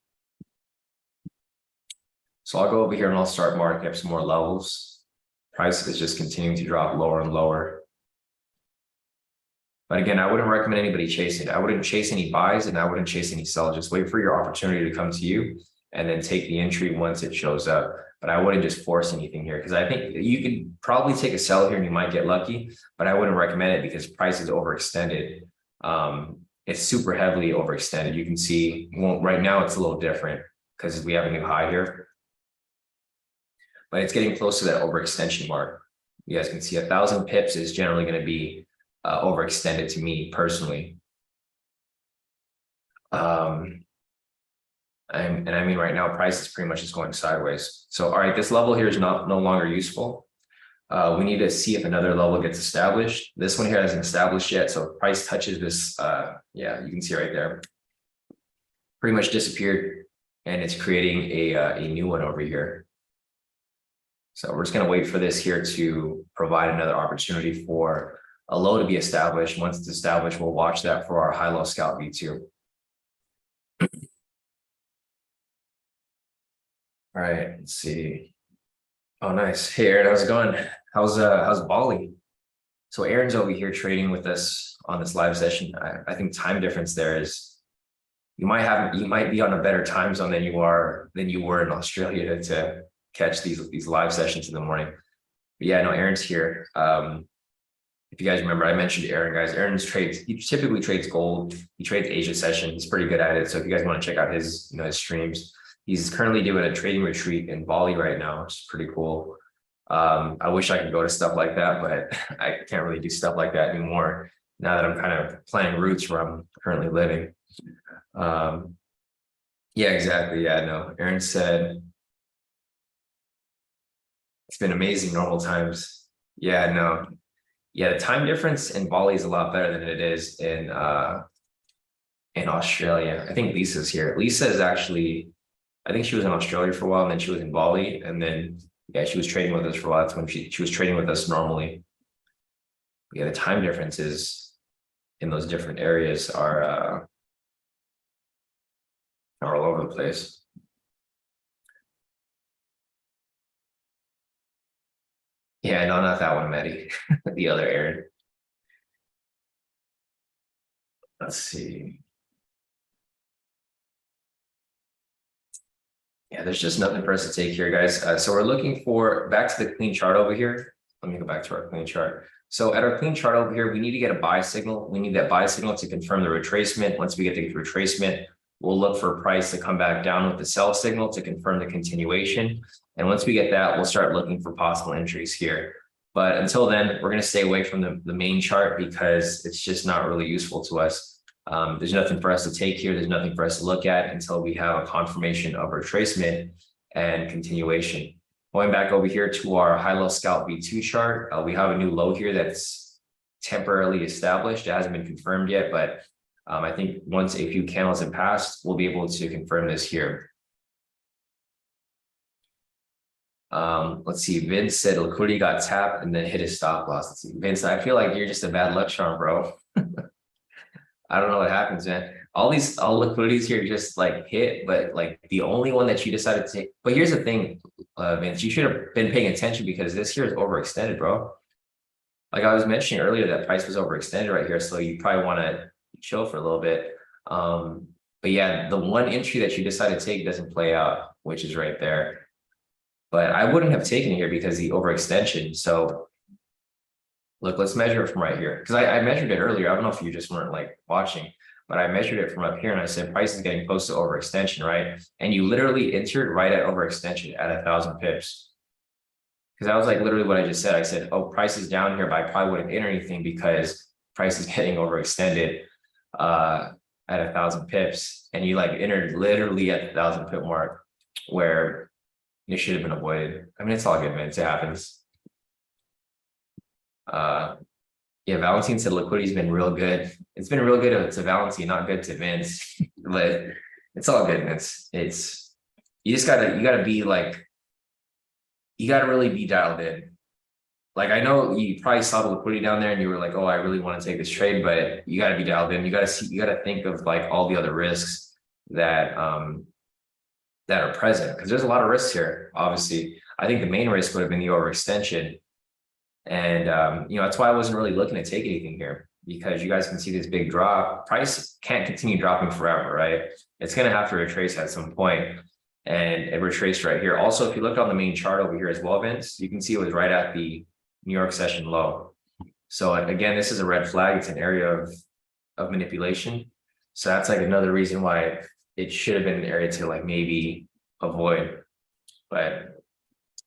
So I'll go over here and I'll start marking up some more levels. Price is just continuing to drop lower and lower. But again, I wouldn't recommend anybody chase it. I wouldn't chase any buys and I wouldn't chase any sells. Just wait for your opportunity to come to you and then take the entry once it shows up. But I wouldn't just force anything here because I think you could probably take a sell here and you might get lucky, but I wouldn't recommend it because price is overextended. It's super heavily overextended. You can see, well, right now it's a little different because we have a new high here, but it's getting close to that overextension mark. You guys can see 1,000 pips is generally going to be overextended to me personally. And I mean, right now, price is pretty much just going sideways. So, all right, this level here is no longer useful. We need to see if another level gets established. This one here hasn't established yet. So if price touches this, yeah, you can see right there, pretty much disappeared, and it's creating a new one over here. So we're just going to wait for this here to provide another opportunity for a low to be established. Once it's established, we'll watch that for our high-low scalp V2. All right, let's see. Oh, nice. Hey, Aaron, how's it going? How's Bali? So Aaron's over here trading with us on this live session. I think time difference there is you might be on a better time zone than you were in Australia to catch these live sessions in the morning. But yeah, no, Aaron's here. If you guys remember, I mentioned Aaron, guys. He typically trades gold. He trades Asia session. He's pretty good at it. So if you guys want to check out his streams, he's currently doing a trading retreat in Bali right now, which is pretty cool. I wish I could go to stuff like that, but I can't really do stuff like that anymore now that I'm kind of planting roots where I'm currently living. Yeah, exactly. Yeah, no. Aaron said it's been amazing normal times. Yeah, no. Yeah, the time difference in Bali is a lot better than it is in Australia. I think Lisa's here. Lisa is actually, I think she was in Australia for a while, and then she was in Bali, and then yeah, she was trading with us for a while. That's when she was trading with us normally. Yeah, the time differences in those different areas are all over the place. Yeah, no, not that one, Maddie. The other Aaron. Let's see. Yeah, there's just nothing for us to take here, guys. So we're looking for, back to the clean chart over here. Let me go back to our clean chart. So at our clean chart over here, we need to get a buy signal. We need that buy signal to confirm the retracement. Once we get the retracement, we'll look for price to come back down with the sell signal to confirm the continuation. And once we get that, we'll start looking for possible entries here. But until then, we're going to stay away from the main chart because it's just not really useful to us. There's nothing for us to take here. There's nothing for us to look at until we have a confirmation of retracement and continuation. Going back over here to our high-low scalp V2 chart, we have a new low here that's temporarily established. It hasn't been confirmed yet, but I think once a few candles have passed, we'll be able to confirm this here. Let's see. Vince said liquidity got tapped and then hit his stop loss. Let's see. Vince, I feel like you're just a bad luck charm, bro. I don't know what happens, man. All liquidities here just like hit, but like the only one that you decided to take. But here's the thing, Vince, you should have been paying attention because this here is overextended, bro. Like I was mentioning earlier, that price was overextended right here. So you probably want to chill for a little bit. But yeah, the one entry that you decide to take doesn't play out, which is right there. But I wouldn't have taken it here because the overextension. So look, let's measure it from right here. Because I measured it earlier. I don't know if you just weren't like watching, but I measured it from up here and I said price is getting close to overextension, right? And you literally entered right at overextension at 1,000 pips. Because that was like literally what I just said. I said, oh, price is down here, but I probably wouldn't enter anything because price is getting overextended at 1,000 pips. And you like entered literally at the 1,000 pip mark where it should have been avoided. I mean, it's all good, man. It happens. Yeah, Valentine said liquidity's been real good. It's been real good to Valentine, not good to Vince, but it's all good. It's you just gotta be like, you gotta really be dialed in. Like, I know you probably saw the liquidity down there and you were like, oh, I really want to take this trade, but you gotta be dialed in. You gotta think of like all the other risks that that are present, because there's a lot of risks here. Obviously, I think the main risk would have been the overextension. And that's why I wasn't really looking to take anything here, because you guys can see this big drop. Price can't continue dropping forever, right? It's going to have to retrace at some point, and it retraced right here. Also, if you look on the main chart over here as well, Vince, you can see it was right at the New York session low. So again, this is a red flag. It's an area of manipulation. So that's like another reason why it should have been an area to like maybe avoid, but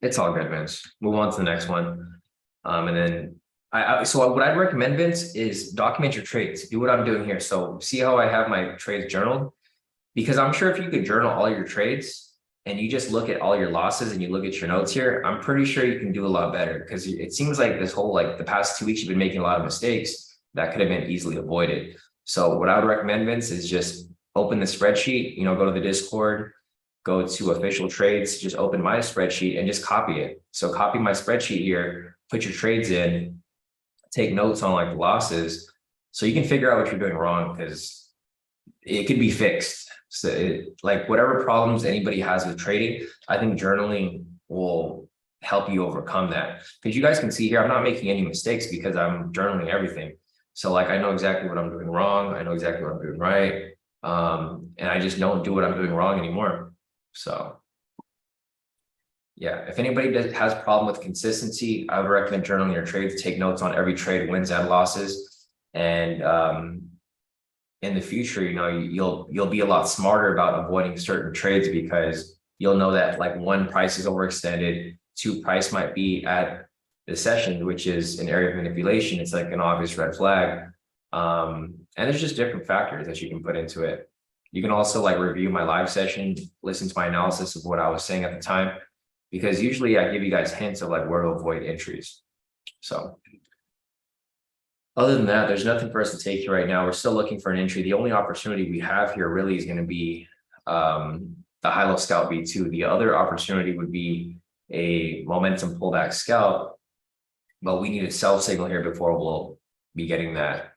it's all good, Vince. Move on to the next one. And then so what I'd recommend, Vince, is document your trades. Do what I'm doing here. So see how I have my trades journaled? Because I'm sure if you could journal all your trades and you just look at all your losses and you look at your notes here, I'm pretty sure you can do a lot better, because it seems like this whole, like the past 2 weeks, you've been making a lot of mistakes that could have been easily avoided. So what I would recommend, Vince, is just open the spreadsheet, go to the Discord, go to official trades, just open my spreadsheet and just copy it. So copy my spreadsheet here, put your trades in, take notes on like the losses, so you can figure out what you're doing wrong, because it could be fixed. So like whatever problems anybody has with trading, I think journaling will help you overcome that. Because you guys can see here, I'm not making any mistakes because I'm journaling everything. So like, I know exactly what I'm doing wrong. I know exactly what I'm doing right. And I just don't do what I'm doing wrong anymore. So yeah, if anybody has a problem with consistency, I would recommend journaling your trades. Take notes on every trade, wins and losses. And in the future, you'll be a lot smarter about avoiding certain trades, because you'll know that like one, price is overextended, two, price might be at the session, which is an area of manipulation. It's like an obvious red flag. And there's just different factors that you can put into it. You can also like review my live session, listen to my analysis of what I was saying at the time, because usually I give you guys hints of like where to avoid entries. So other than that, there's nothing for us to take here right now. We're still looking for an entry. The only opportunity we have here really is going to be the high-low scalp V2. The other opportunity would be a momentum pullback scalp, but we need a sell signal here before we'll be getting that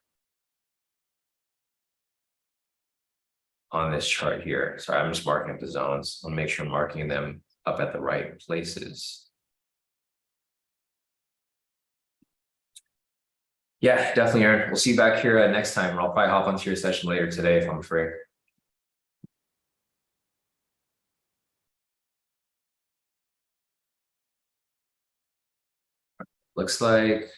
on this chart here. Sorry, I'm just marking up the zones. I'll make sure I'm marking them up at the right places. Yeah, definitely, Aaron. We'll see you back here next time. I'll probably hop onto your session later today if I'm free. Looks like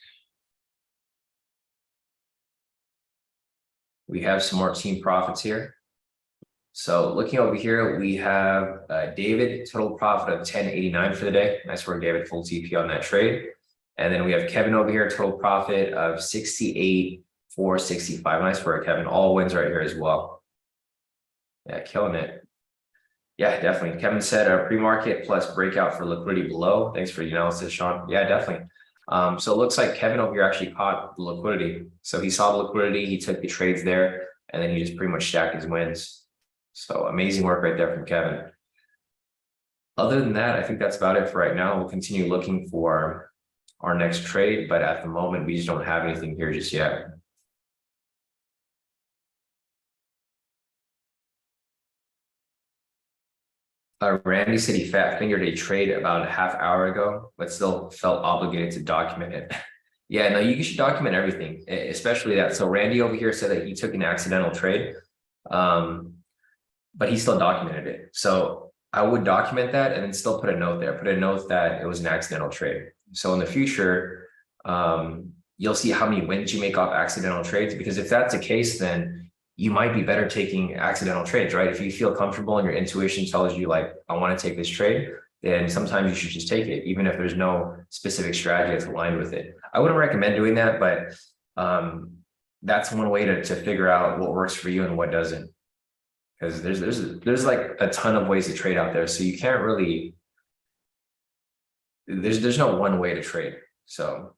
we have some more team profits here. So looking over here, we have David, total profit of 1089 for the day. Nice work, David, full TP on that trade. And then we have Kevin over here, total profit of 68,465. Nice work, Kevin. All wins right here as well. Yeah, killing it. Yeah, definitely. Kevin said a pre-market plus breakout for liquidity below. Thanks for the analysis, Sean. Yeah, definitely. So it looks like Kevin over here actually caught the liquidity. So he saw the liquidity, he took the trades there, and then he just pretty much stacked his wins. So amazing work right there from Kevin. Other than that, I think that's about it for right now. We'll continue looking for our next trade, but at the moment, we just don't have anything here just yet. Randy said he fat fingered a trade about a half hour ago, but still felt obligated to document it. Yeah, no, you should document everything, especially that. So Randy over here said that he took an accidental trade. but he still documented it. So I would document that and then still put a note there, put a note that it was an accidental trade. So in the future, you'll see how many wins you make off accidental trades, because if that's the case, then you might be better taking accidental trades, right? If you feel comfortable and your intuition tells you like, I want to take this trade, then sometimes you should just take it, even if there's no specific strategy that's aligned with it. I wouldn't recommend doing that, but that's one way to figure out what works for you and what doesn't. Because there's like a ton of ways to trade out there. So you can't really, there's no one way to trade. So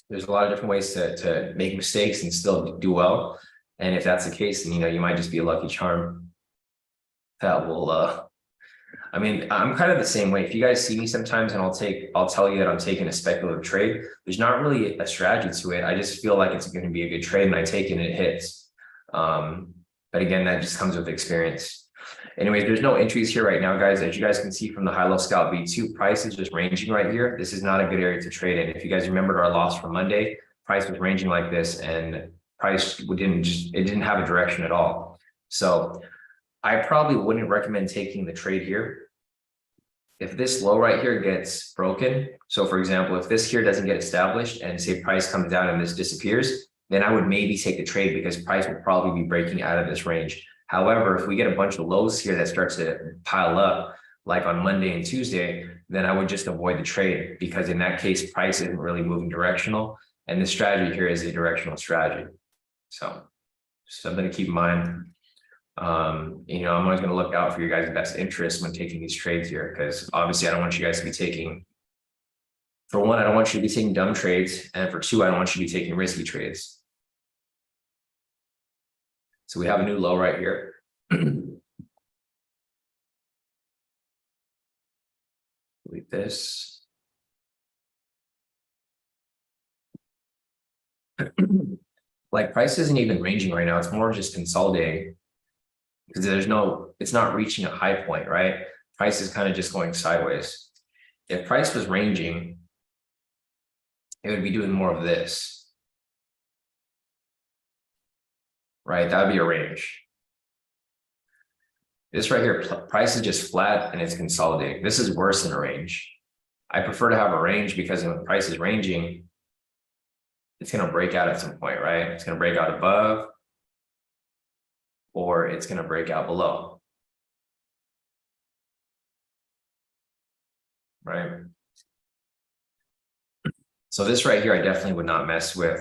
there's a lot of different ways to make mistakes and still do well. And if that's the case, then, you know, you might just be a lucky charm that will, I mean, I'm kind of the same way. If you guys see me sometimes and I'll tell you that I'm taking a speculative trade, there's not really a strategy to it. I just feel like it's going to be a good trade and I take it and it hits. But again, that just comes with experience. Anyways, there's no entries here right now, guys. As you guys can see from the high-low scalp V2, price is just ranging right here. This is not a good area to trade in. If you guys remembered our loss from Monday, price was ranging like this and price didn't have a direction at all. So I probably wouldn't recommend taking the trade here. If this low right here gets broken, so for example, if this here doesn't get established and say price comes down and this disappears, then I would maybe take the trade because price will probably be breaking out of this range. However, if we get a bunch of lows here that start to pile up, like on Monday and Tuesday, then I would just avoid the trade, because in that case, price isn't really moving directional. And the strategy here is a directional strategy. So something to keep in mind. You know, I'm always going to look out for your guys' best interest when taking these trades here, because obviously I don't want you guys to be taking, for one, I don't want you to be taking dumb trades. And for two, I don't want you to be taking risky trades. So we have a new low right here. Delete this. Like price isn't even ranging right now. It's more just consolidating, because it's not reaching a high point, right? Price is kind of just going sideways. If price was ranging, it would be doing more of this. Right, that would be a range. This right here, price is just flat and it's consolidating. This is worse than a range. I prefer to have a range because when price is ranging, it's going to break out at some point, right? It's going to break out above, or it's going to break out below. Right? So this right here, I definitely would not mess with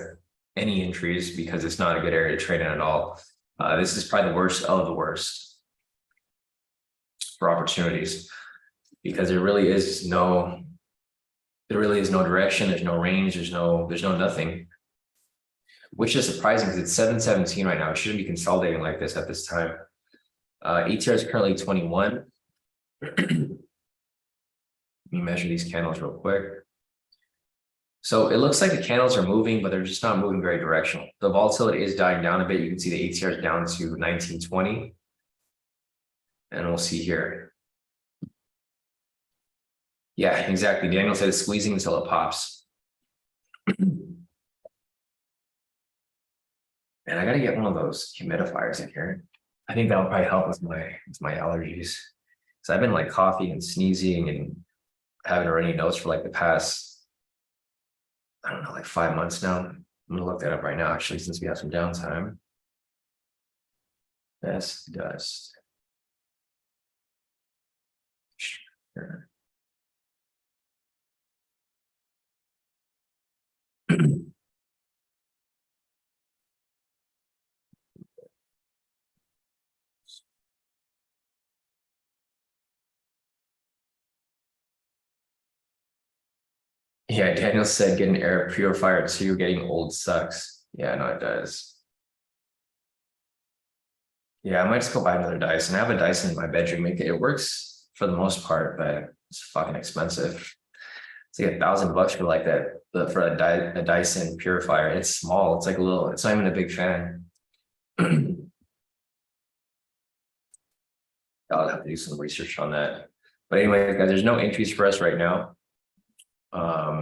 any entries because it's not a good area to trade in at all. This is probably the worst of the worst for opportunities, because there really is no direction. There's no range. There's no nothing, which is surprising because it's 717 right now. It shouldn't be consolidating like this at this time. ATR is currently 21. Let me measure these candles real quick. So it looks like the candles are moving, but they're just not moving very directional. The volatility is dying down a bit. You can see the ATR is down to 1920. And we'll see here. Yeah, exactly. Daniel said squeezing until it pops. And I got to get one of those humidifiers in here. I think that'll probably help with my allergies. So I've been like coughing and sneezing and haven't read any notes for like the past, I don't know, like 5 months now. I'm gonna look that up right now, actually, since we have some downtime. Best dust. Sure. Yeah, Daniel said get an air purifier too. Getting old sucks. Yeah, no, it does. Yeah, I might just go buy another Dyson. I have a Dyson in my bedroom. It works for the most part, but it's fucking expensive. It's like $1,000 for like that, for a Dyson purifier. It's small. It's like a little. It's not even a big fan. I'll have to do some research on that. But anyway, guys, there's no entries for us right now. I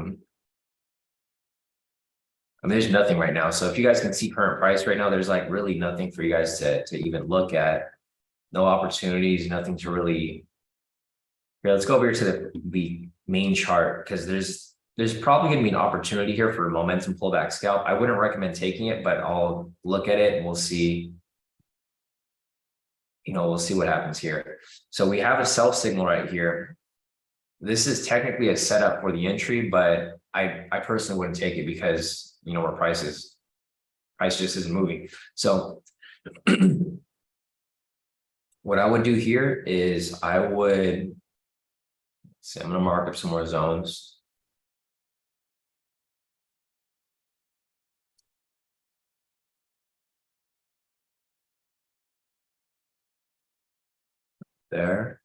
mean, there's nothing right now. So if you guys can see current price right now, there's like really nothing for you guys to even look at No opportunities, nothing to really. Here, let's go over here to the main chart, because there's probably going to be an opportunity here for a momentum pullback scalp. I wouldn't recommend taking it, but I'll look at it and we'll see. We'll see what happens here. So we have a sell signal right here. This is technically a setup for the entry, but I personally wouldn't take it because where price just isn't moving. So what I would do here is I'm going to mark up some more zones. There.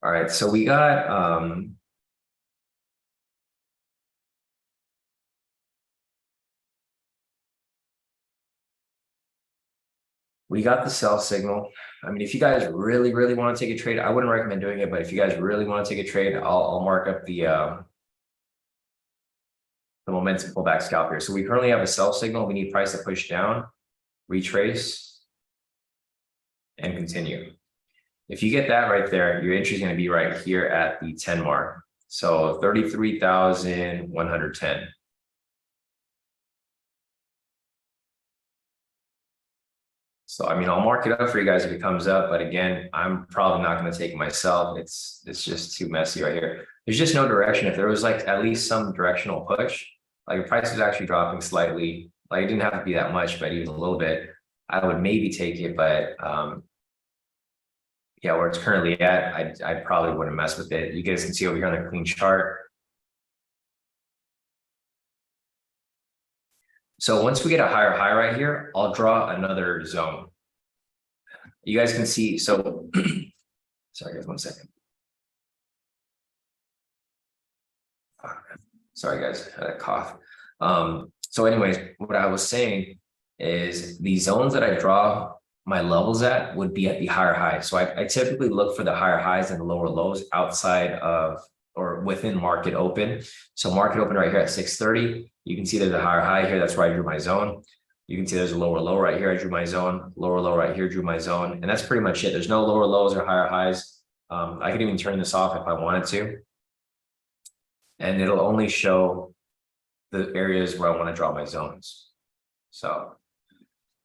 All right, so we got the sell signal. I mean, if you guys really want to take a trade, I wouldn't recommend doing it, but if you guys really want to take a trade, I'll mark up the momentum pullback scalp here. So we currently have a sell signal. We need price to push down, retrace, and continue. If you get that right there, your entry is going to be right here at the 10 mark. So 33,110. So, I mean, I'll mark it up for you guys if it comes up, but again, I'm probably not going to take it myself. It's just too messy right here. There's just no direction. If there was like at least some directional push, like the price was actually dropping slightly, like it didn't have to be that much, but even a little bit, I would maybe take it, but yeah, where it's currently at, I probably wouldn't mess with it. You guys can see over here on the clean chart. So once we get a higher high right here, I'll draw another zone. You guys can see, so sorry guys, 1 second. Sorry guys, I had a cough. So anyways, what I was saying is the zones that I draw my levels at would be at the higher highs. So I typically look for the higher highs and the lower lows outside of or within market open. So market open right here at 630. You can see there's a higher high here. That's where I drew my zone. You can see there's a lower low right here. I drew my zone. Lower low right here, drew my zone. And that's pretty much it. There's no lower lows or higher highs. I could even turn this off if I wanted to. And it'll only show the areas where I want to draw my zones. So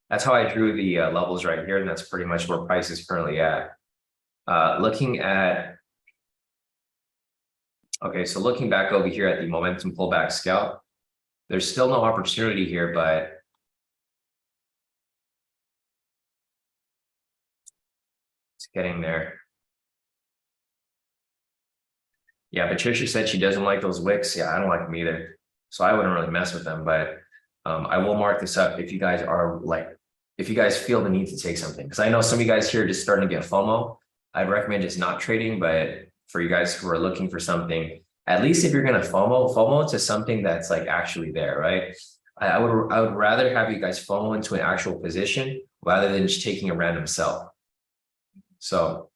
that's how I drew the levels right here. And that's pretty much where price is currently at. Looking back over here at the momentum pullback scalp, there's still no opportunity here, but it's getting there. Yeah, Patricia said she doesn't like those wicks. Yeah, I don't like them either. So I wouldn't really mess with them, but I will mark this up if you guys feel the need to take something. Because I know some of you guys here are just starting to get FOMO. I'd recommend just not trading, but for you guys who are looking for something, at least if you're going to FOMO to something that's like actually there, right? I would rather have you guys FOMO into an actual position rather than just taking a random sell. So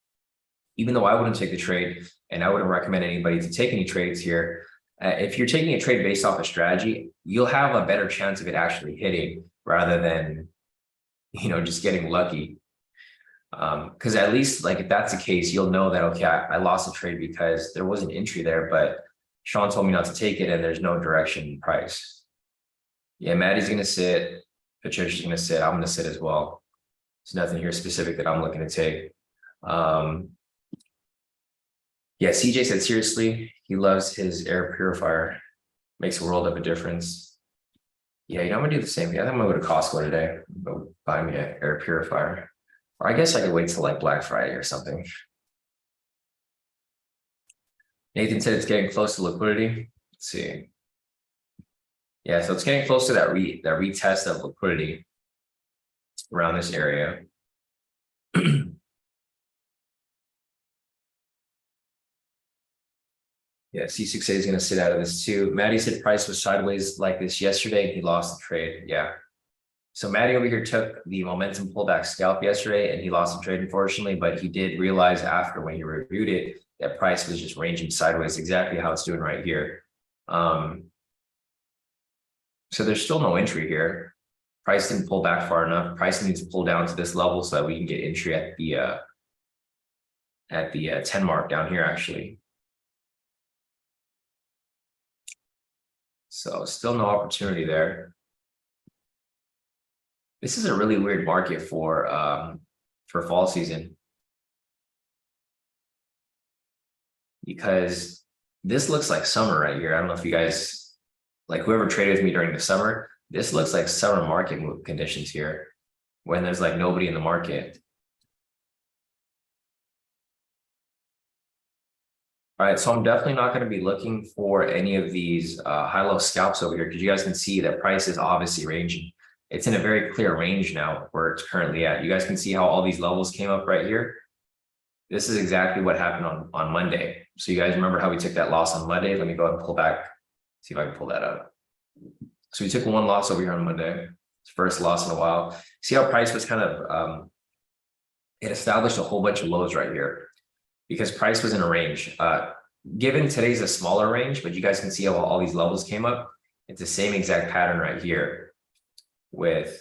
even though I wouldn't take the trade and I wouldn't recommend anybody to take any trades here, if you're taking a trade based off a strategy, you'll have a better chance of it actually hitting rather than, just getting lucky. Because at least like if that's the case, you'll know that, okay, I lost a trade because there was an entry there, but Sean told me not to take it and there's no direction in price. Yeah, Maddie's going to sit. Patricia's going to sit. I'm going to sit as well. There's nothing here specific that I'm looking to take. Yeah, CJ said, seriously, he loves his air purifier. Makes a world of a difference. Yeah, I'm going to do the same. Yeah, I think I'm going to go to Costco today. Go buy me an air purifier. Or I guess I could wait till like Black Friday or something. Nathan said it's getting close to liquidity. Let's see. Yeah, so it's getting close to that retest of liquidity around this area. Yeah, C6A is going to sit out of this too. Maddie said price was sideways like this yesterday. He lost the trade. Yeah. So Maddie over here took the momentum pullback scalp yesterday and he lost the trade, unfortunately, but he did realize after when he reviewed it that price was just ranging sideways, exactly how it's doing right here. So there's still no entry here. Price didn't pull back far enough. Price needs to pull down to this level so that we can get entry at the 10 mark down here, actually. So still no opportunity there. This is a really weird market for fall season, because this looks like summer right here. I don't know if you guys, like whoever traded with me during the summer, this looks like summer market move conditions here when there's like nobody in the market. All right, so I'm definitely not going to be looking for any of these high-low scalps over here, because you guys can see that price is obviously ranging. It's in a very clear range now where it's currently at. You guys can see how all these levels came up right here. This is exactly what happened on Monday. So you guys remember how we took that loss on Monday? Let me go ahead and pull back, see if I can pull that up. So we took one loss over here on Monday. First loss in a while. See how price was kind of, it established a whole bunch of lows right here because price was in a range. Given today's a smaller range, but you guys can see how all these levels came up. It's the same exact pattern right here with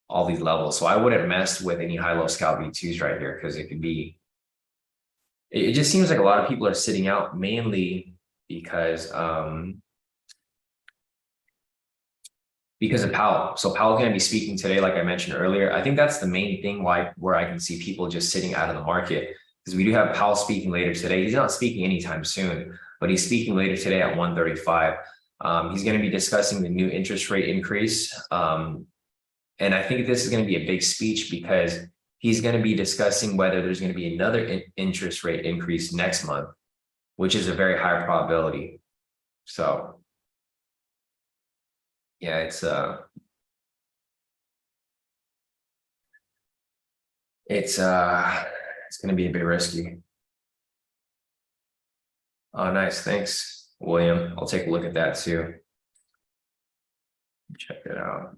all these levels. So I wouldn't mess with any high-low scalp V2s right here, because it could be, it just seems like a lot of people are sitting out mainly because of Powell. So Powell's going to be speaking today, like I mentioned earlier. I think that's the main thing where I can see people just sitting out of the market, because we do have Powell speaking later today. He's not speaking anytime soon, but he's speaking later today at 1:35. He's going to be discussing the new interest rate increase. And I think this is going to be a big speech, because he's going to be discussing whether there's going to be another interest rate increase next month, which is a very high probability. So yeah, it's going to be a bit risky. Oh, nice. Thanks, William. I'll take a look at that too. Check it out.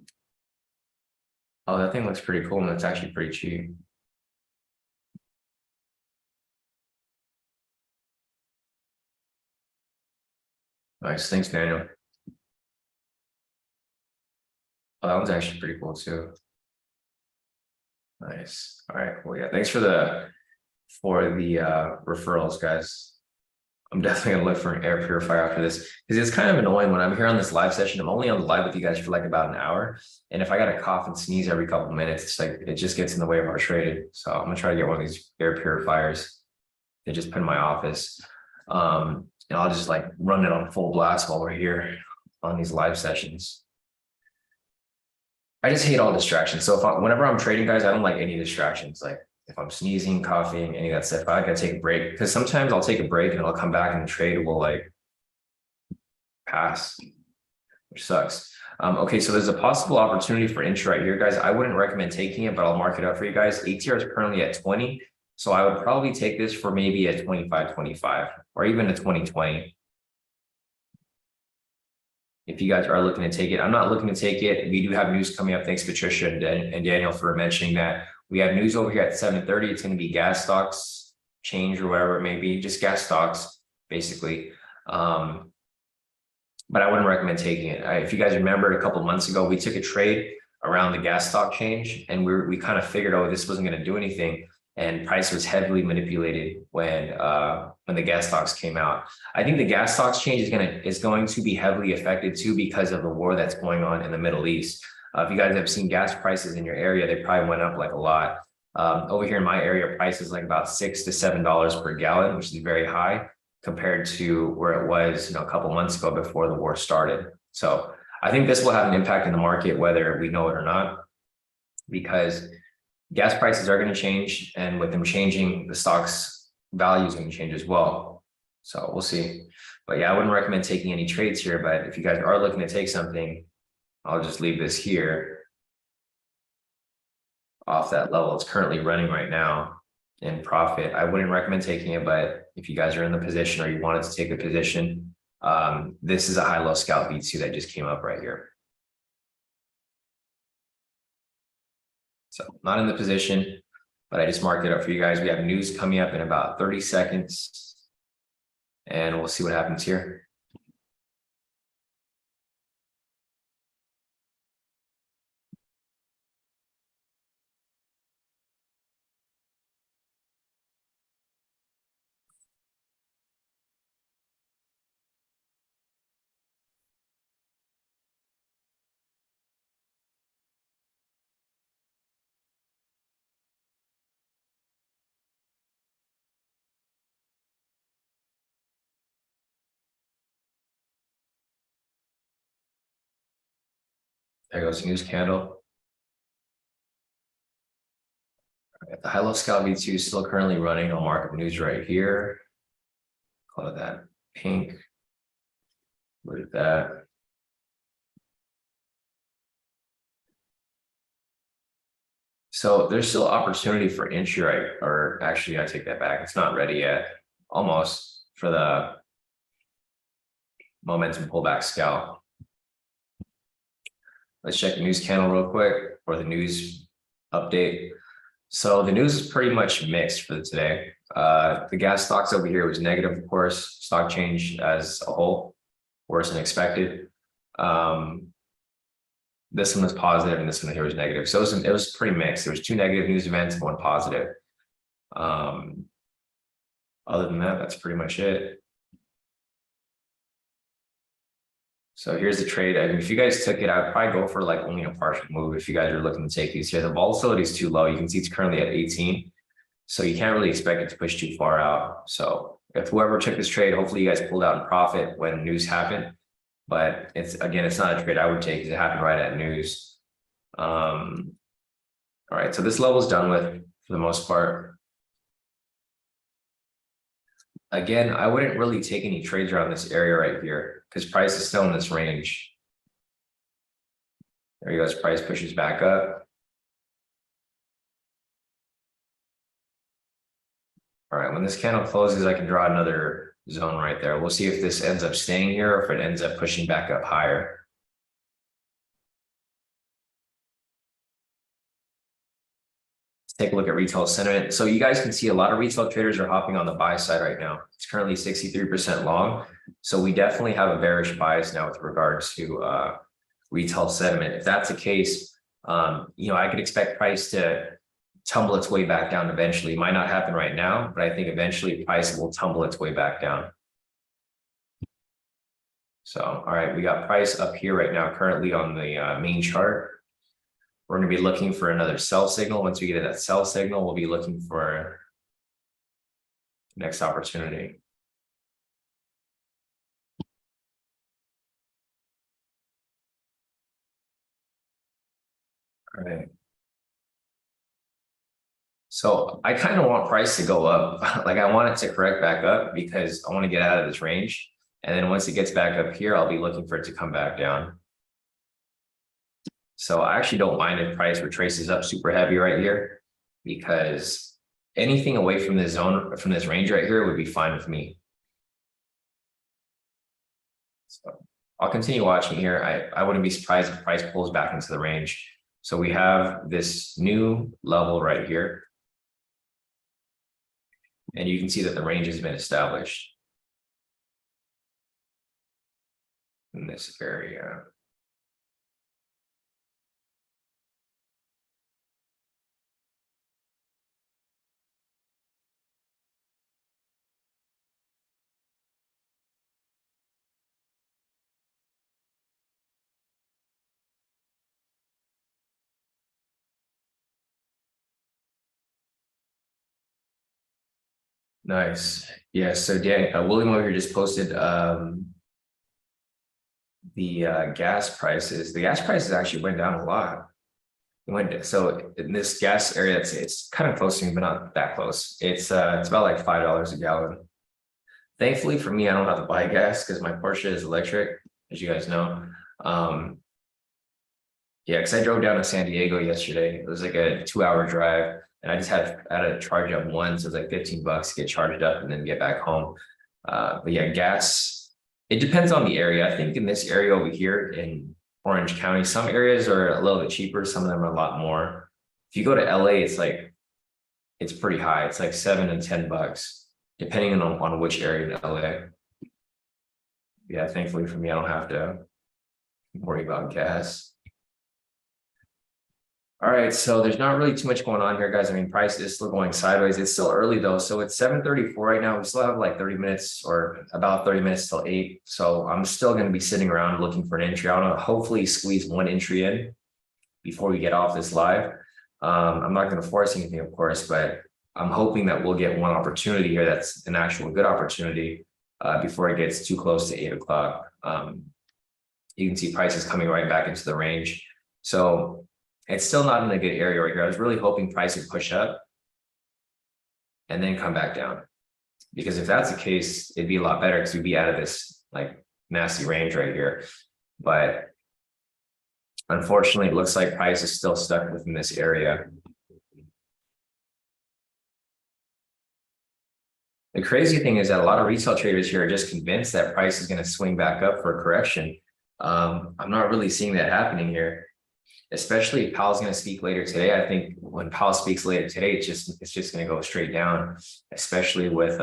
Oh, that thing looks pretty cool, and it's actually pretty cheap. Nice. Thanks, Daniel. Oh, that one's actually pretty cool too. Nice. All right, cool. Yeah, thanks for the referrals, guys. I'm definitely gonna look for an air purifier after this, because it's kind of annoying when I'm here on this live session. I'm only on the live with you guys for like about an hour, and if I gotta cough and sneeze every couple of minutes, it's like it just gets in the way of our trading. So I'm gonna try to get one of these air purifiers and just put in my office, and I'll just like run it on full blast while we're here on these live sessions. I just hate all distractions. So whenever I'm trading, guys, I don't like any distractions. Like if I'm sneezing, coughing, any of that stuff, I gotta take a break, because sometimes I'll take a break and I'll come back and the trade will like pass, which sucks. Okay, so there's a possible opportunity for entry right here, guys. I wouldn't recommend taking it, but I'll mark it up for you guys. ATR is currently at 20. So I would probably take this for maybe a 25.25 or even a 20.20. If you guys are looking to take it. I'm not looking to take it. We do have news coming up. Thanks, Patricia and Daniel, for mentioning that. We have news over here at 7:30. It's going to be gas stocks change or whatever it may be, just gas stocks, basically. But I wouldn't recommend taking it. If you guys remember, a couple of months ago, we took a trade around the gas stock change, and we kind of figured, oh, this wasn't going to do anything. And price was heavily manipulated when the gas stocks came out. I think the gas stocks change is going to be heavily affected too, because of the war that's going on in the Middle East. If you guys have seen gas prices in your area, they probably went up like a lot. Over here in my area, price is like about $6 to $7 per gallon, which is very high compared to where it was, a couple months ago before the war started. So I think this will have an impact in the market, whether we know it or not, because gas prices are going to change, and with them changing, the stock's value is going to change as well. So we'll see. But yeah, I wouldn't recommend taking any trades here, but if you guys are looking to take something, I'll just leave this here off that level. It's currently running right now in profit. I wouldn't recommend taking it, but if you guys are in the position or you wanted to take a position, this is a high-low scalp V2 that just came up right here. So not in the position, but I just marked it up for you guys. We have news coming up in about 30 seconds, and we'll see what happens here. There goes the news candle. Right, the high-low scale V2 is still currently running. I'll mark up news right here. Call that pink. Look at that. So there's still opportunity for entry, right? Or actually, I take that back. It's not ready yet. Almost for the momentum pullback scalp. Let's check the news candle real quick for the news update. So the news is pretty much mixed for today. The gas stocks over here was negative, of course. Stock change as a whole, worse than expected. This one was positive and this one here was negative. So it was pretty mixed. There was 2 negative news events and 1 positive. Other than that, that's pretty much it. So here's the trade. I mean, if you guys took it, I'd probably go for like only a partial move if you guys are looking to take these here. The volatility is too low. You can see it's currently at 18. So you can't really expect it to push too far out. So if whoever took this trade, hopefully you guys pulled out in profit when news happened. But it's not a trade I would take because it happened right at news. All right, so this level is done with for the most part. Again, I wouldn't really take any trades around this area right here because price is still in this range. There you go, as price pushes back up. All right, when this candle closes, I can draw another zone right there. We'll see if this ends up staying here or if it ends up pushing back up higher. Take a look at retail sentiment. So you guys can see a lot of retail traders are hopping on the buy side right now. It's currently 63% long. So we definitely have a bearish bias now with regards to retail sentiment. If that's the case, I could expect price to tumble its way back down eventually. It might not happen right now, but I think eventually price will tumble its way back down. So, all right, we got price up here right now, currently on the main chart. We're going to be looking for another sell signal. Once we get that sell signal, we'll be looking for next opportunity. All right. So I kind of want price to go up. Like I want it to correct back up because I want to get out of this range. And then once it gets back up here, I'll be looking for it to come back down. So I actually don't mind if price retraces up super heavy right here because anything away from this zone, from this range right here would be fine with me. So I'll continue watching here. I wouldn't be surprised if price pulls back into the range. So we have this new level right here. And you can see that the range has been established in this area. Nice. Yeah, so Dan, William over here just posted the gas prices. The gas prices actually went down a lot. It went, so in this gas area, it's kind of close to me, but not that close. It's about like $5 a gallon. Thankfully for me, I don't have to buy gas because my Porsche is electric, as you guys know. Yeah, because I drove down to San Diego yesterday. It was like a 2-hour drive. And I just had to charge up once. So it was like $15 to get charged up and then get back home. But yeah, gas, it depends on the area. I think in this area over here in Orange County, some areas are a little bit cheaper. Some of them are a lot more. If you go to LA, it's pretty high. It's like $7 and $10, depending on which area in LA. Yeah, thankfully for me, I don't have to worry about gas. All right, so there's not really too much going on here, guys. I mean, price is still going sideways. It's still early though. So it's 7:34 right now. We still have like 30 minutes or about 30 minutes till 8. So I'm still going to be sitting around looking for an entry. I want to hopefully squeeze one entry in before we get off this live. I'm not going to force anything, of course, but I'm hoping that we'll get one opportunity here. That's an actual good opportunity before it gets too close to 8 o'clock. You can see prices coming right back into the range. So it's still not in a good area right here. I was really hoping price would push up and then come back down. Because if that's the case, it'd be a lot better because we'd be out of this like nasty range right here. But unfortunately, it looks like price is still stuck within this area. The crazy thing is that a lot of retail traders here are just convinced that price is going to swing back up for a correction. I'm not really seeing that happening here, especially if Powell's going to speak later today. I think when Powell speaks later today, it's just going to go straight down, especially with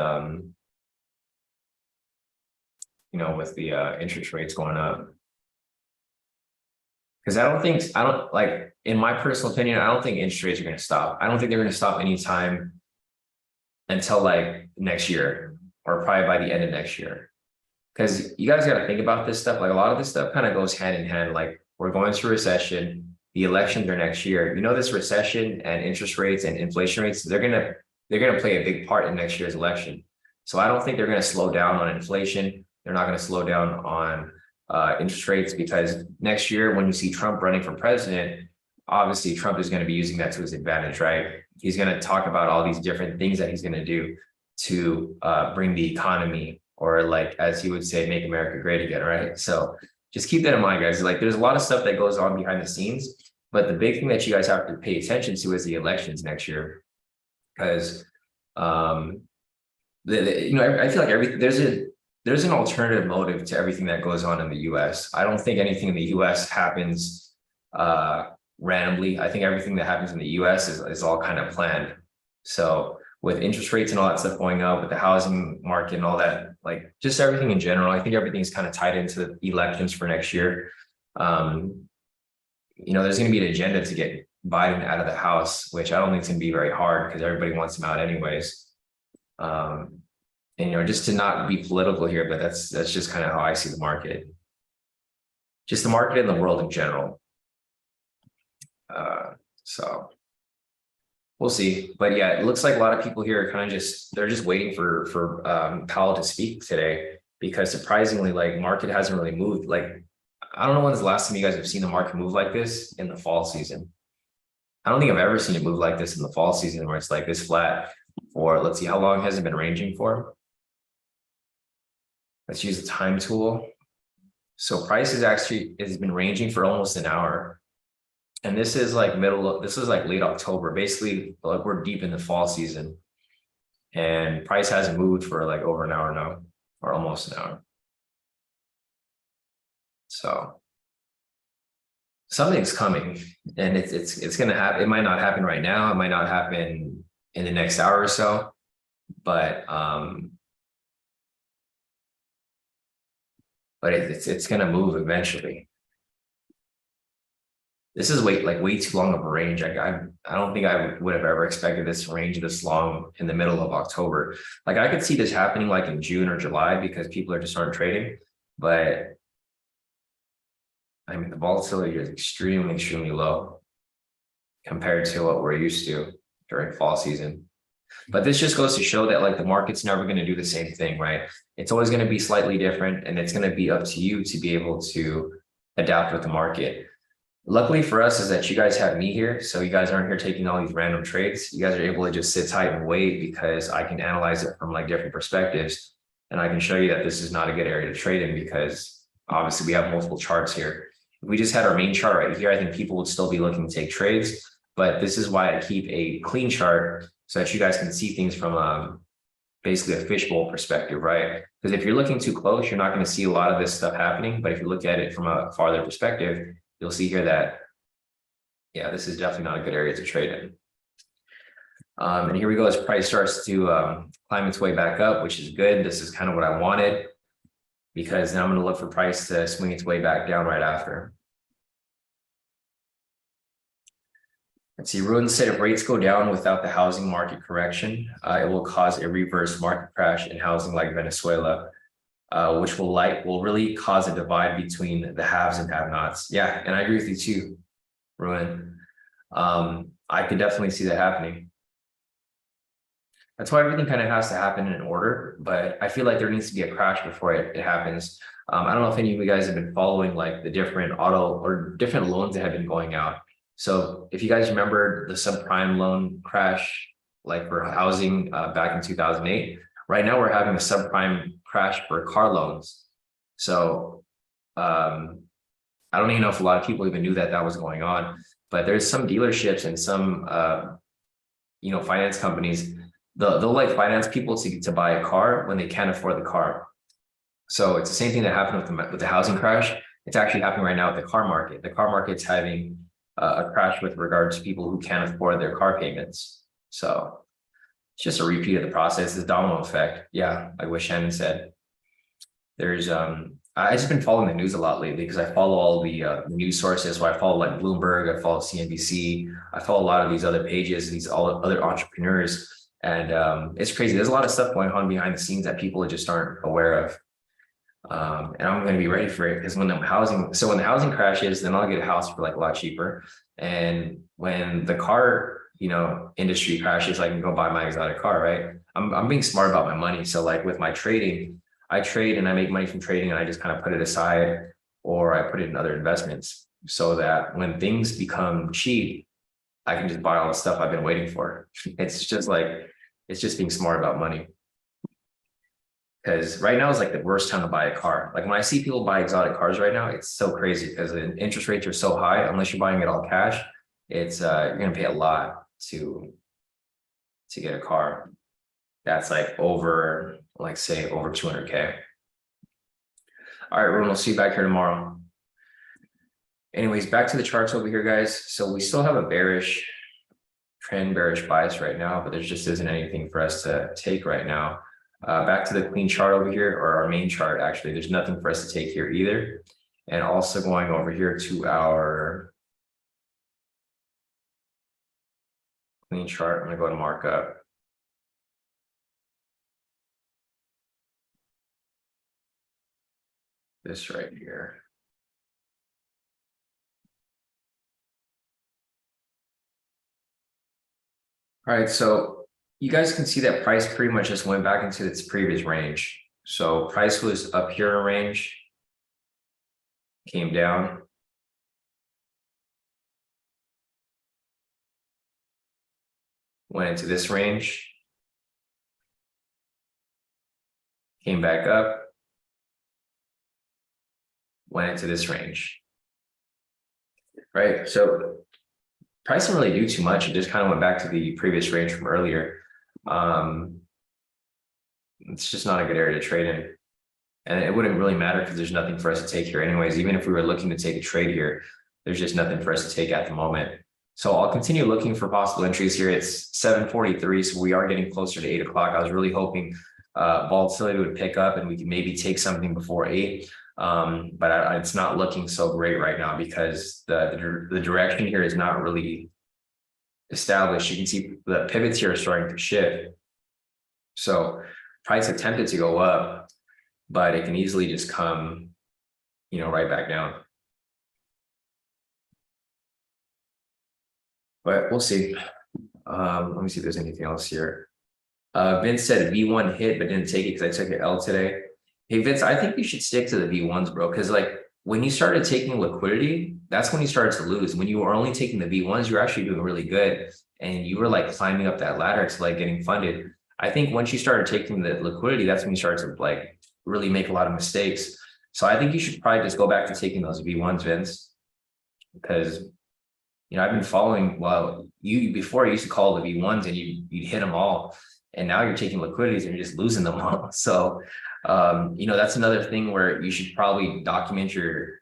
with the interest rates going up. Because I don't like, in my personal opinion, I don't think interest rates are going to stop. I don't think they're going to stop anytime until like next year, or probably by the end of next year. Because you guys got to think about this stuff. Like a lot of this stuff kind of goes hand in hand. Like we're going through recession, the elections are next year. This recession and interest rates and inflation rates, they're gonna play a big part in next year's election. So I don't think they're going to slow down on inflation. They're not going to slow down on interest rates, because next year when you see Trump running for president, obviously Trump is going to be using that to his advantage, right? He's going to talk about all these different things that he's going to do to bring the economy, or like, as he would say, make America great again, right? So just keep that in mind, guys. Like there's a lot of stuff that goes on behind the scenes, but the big thing that you guys have to pay attention to is the elections next year. Because I feel like everything, there's an alternative motive to everything that goes on in the US. I don't think anything in the US happens randomly. I think everything that happens in the US is all kind of planned. So with interest rates and all that stuff going up, with the housing market and all that, like just everything in general, I think everything's kind of tied into the elections for next year. There's going to be an agenda to get Biden out of the House, which I don't think is going to be very hard because everybody wants him out anyways. And just to not be political here, but that's just kind of how I see the market, just the market in the world in general. So we'll see. But yeah, it looks like a lot of people here are kind of they're just waiting for Powell to speak today, because surprisingly, like market hasn't really moved. Like, I don't know when's the last time you guys have seen the market move like this in the fall season. I don't think I've ever seen it move like this in the fall season, where it's like this flat for, let's see, how long has it been ranging for? Let's use the time tool. So price has been ranging for almost an hour. And this is like late October. Basically, like we're deep in the fall season. And price hasn't moved for like over an hour now, or almost an hour. So something's coming, and it's gonna happen. It might not happen right now, it might not happen in the next hour or so, but it's gonna move eventually. This is way too long of a range. I don't think I would have ever expected this range this long in the middle of October. Like I could see this happening like in June or July, because people are just aren't trading. But I mean, the volatility is extremely low compared to what we're used to during fall season. But this just goes to show that like the market's never going to do the same thing, right? It's always going to be slightly different, and it's going to be up to you to be able to adapt with the market. Luckily for us is that you guys have me here, so you guys aren't here taking all these random trades. You guys are able to just sit tight and wait, because I can analyze it from like different perspectives, and I can show you that this is not a good area to trade in, because obviously we have multiple charts here. If we just had our main chart right here, I think people would still be looking to take trades, but this is why I keep a clean chart, so that you guys can see things from basically a fishbowl perspective, right? Because if you're looking too close, you're not going to see a lot of this stuff happening. But if you look at it from a farther perspective, you'll see here that, yeah, this is definitely not a good area to trade in. And here we go, as price starts to climb its way back up, which is good. This is kind of what I wanted, because now I'm going to look for price to swing its way back down right after. Let's see, Ruin said if rates go down without the housing market correction, it will cause a reverse market crash in housing like Venezuela, which will really cause a divide between the haves and have-nots. Yeah, and I agree with you too, Ruin. I could definitely see that happening. That's why everything kind of has to happen in order, but I feel like there needs to be a crash before it happens. I don't know if any of you guys have been following like the different auto or different loans that have been going out. So if you guys remember the subprime loan crash, like for housing back in 2008, right now we're having a subprime crash for car loans. So I don't even know if a lot of people even knew that that was going on, but there's some dealerships and some finance companies, they'll like finance people to buy a car when they can't afford the car. So it's the same thing that happened with the housing crash. It's actually happening right now with the car market. The car market's having a crash with regards to people who can't afford their car payments. So it's just a repeat of the process, this domino effect. Yeah, like what Shannon said. There's I just been following the news a lot lately because I follow all the news sources. So I follow like Bloomberg, I follow CNBC, I follow a lot of these other pages, these all other entrepreneurs, and it's crazy. There's a lot of stuff going on behind the scenes that people just aren't aware of. And I'm going to be ready for it because when the housing crashes, then I'll get a house for like a lot cheaper. And when the car, industry crashes, I can go buy my exotic car, right? I'm being smart about my money. So like with my trading, I trade and I make money from trading and I just kind of put it aside or I put it in other investments so that when things become cheap, I can just buy all the stuff I've been waiting for. It's just being smart about money. Because right now is like the worst time to buy a car. Like when I see people buy exotic cars right now, it's so crazy because the interest rates are so high. Unless you're buying it all cash, it's you're gonna pay a lot to get a car that's like over, like say over 200K. All right, everyone, we'll see you back here tomorrow. Anyways, back to the charts over here, guys. So we still have a bearish bias right now, but there just isn't anything for us to take right now. Back to the queen chart over here, or our main chart, actually, there's nothing for us to take here either. And also going over here to our queen chart, I'm gonna go to markup. This right here. All right, so you guys can see that price pretty much just went back into its previous range. So price was up here in range, came down. Went into this range, came back up, went into this range, right? So price didn't really do too much. It just kind of went back to the previous range from earlier. It's just not a good area to trade in. And it wouldn't really matter because there's nothing for us to take here anyways. Even if we were looking to take a trade here, there's just nothing for us to take at the moment. So I'll continue looking for possible entries here. It's 7:43, so we are getting closer to 8 o'clock. I was really hoping volatility would pick up and we could maybe take something before 8. But it's not looking so great right now because the direction here is not really established. You can see the pivots here are starting to shift. So price attempted to go up, but it can easily just come, right back down. But we'll see. Let me see if there's anything else here. Vince said V1 hit, but didn't take it because I took an L today. Hey, Vince, I think you should stick to the V1s, bro. Because like when you started taking liquidity, that's when you started to lose. When you were only taking the V1s, you're actually doing really good. And you were like climbing up that ladder to like getting funded. I think once you started taking the liquidity, that's when you started to like really make a lot of mistakes. So I think you should probably just go back to taking those V1s, Vince. Because I've been following, well, before you used to call the V1s and you'd hit them all. And now you're taking liquidities and you're just losing them all. So that's another thing where you should probably document your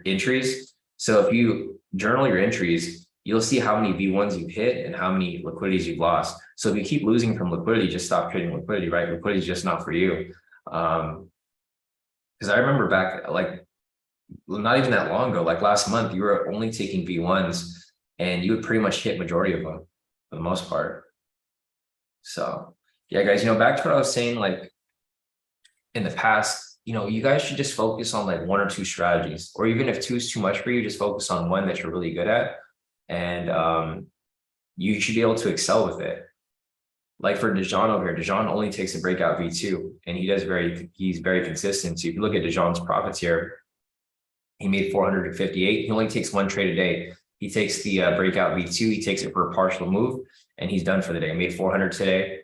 entries. So if you journal your entries, you'll see how many V1s you've hit and how many liquidities you've lost. So if you keep losing from liquidity, just stop trading liquidity, right? Liquidity is just not for you. Because I remember back, like, not even that long ago, like last month, you were only taking V1s and you would pretty much hit majority of them for the most part. So yeah, guys, back to what I was saying, like in the past, you guys should just focus on like 1 or 2 strategies, or even if 2 is too much for you, just focus on one that you're really good at. And you should be able to excel with it. Like for Dijon over here, Dijon only takes a breakout V2 and he's very consistent. So if you look at Dijon's profits here, he made 458. He only takes one trade a day. He takes the breakout V2, he takes it for a partial move, and he's done for the day. He made 400 today.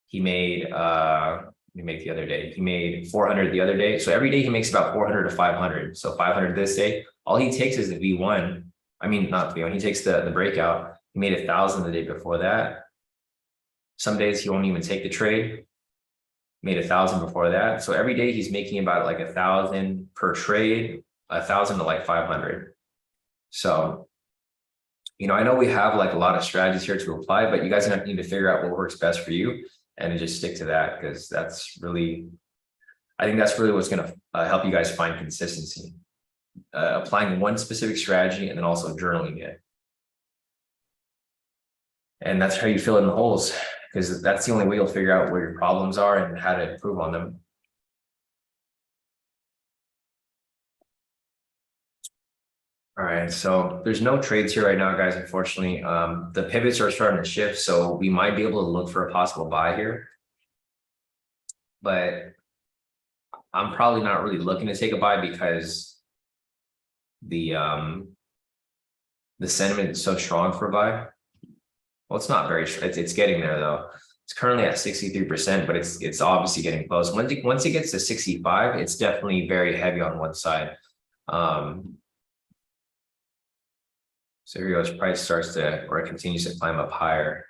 He made the other day. He made 400 the other day. So every day he makes about 400 to 500. So 500 this day. All he takes is the V1. I mean, not the V1. He takes the breakout. He made 1,000 the day before that. Some days he won't even take the trade. Made 1,000 before that. So every day he's making about like 1,000 per trade, 1,000 to like 500. So, I know we have like a lot of strategies here to apply, but you guys need to figure out what works best for you and just stick to that, because I think that's really what's going to help you guys find consistency. Applying one specific strategy and then also journaling it. And that's how you fill in the holes, because that's the only way you'll figure out where your problems are and how to improve on them. All right, so there's no trades here right now, guys, unfortunately. The pivots are starting to shift, so we might be able to look for a possible buy here. But I'm probably not really looking to take a buy because the sentiment is so strong for a buy. Well, it's not very, it's getting there though. It's currently at 63%, but it's obviously getting close. Once it gets to 65, it's definitely very heavy on one side. So here goes, price starts to, or it continues to climb up higher.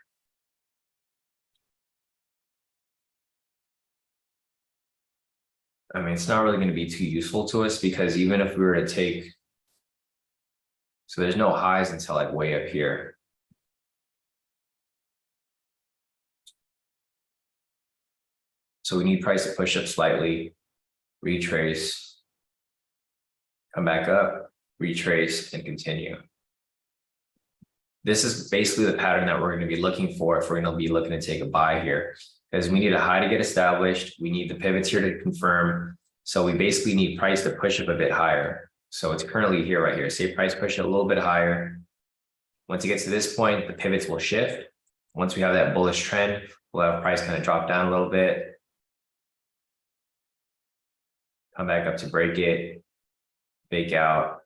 I mean, it's not really going to be too useful to us, because even if we were to take, so there's no highs until like way up here. So we need price to push up slightly, retrace, come back up, retrace, and continue. This is basically the pattern that we're going to be looking for if we're going to be looking to take a buy here, because we need a high to get established. We need the pivots here to confirm. So we basically need price to push up a bit higher. So it's currently here, right here. Say price push it a little bit higher. Once it gets to this point, the pivots will shift. Once we have that bullish trend, we'll have price kind of drop down a little bit. Come back up to break it, fake out,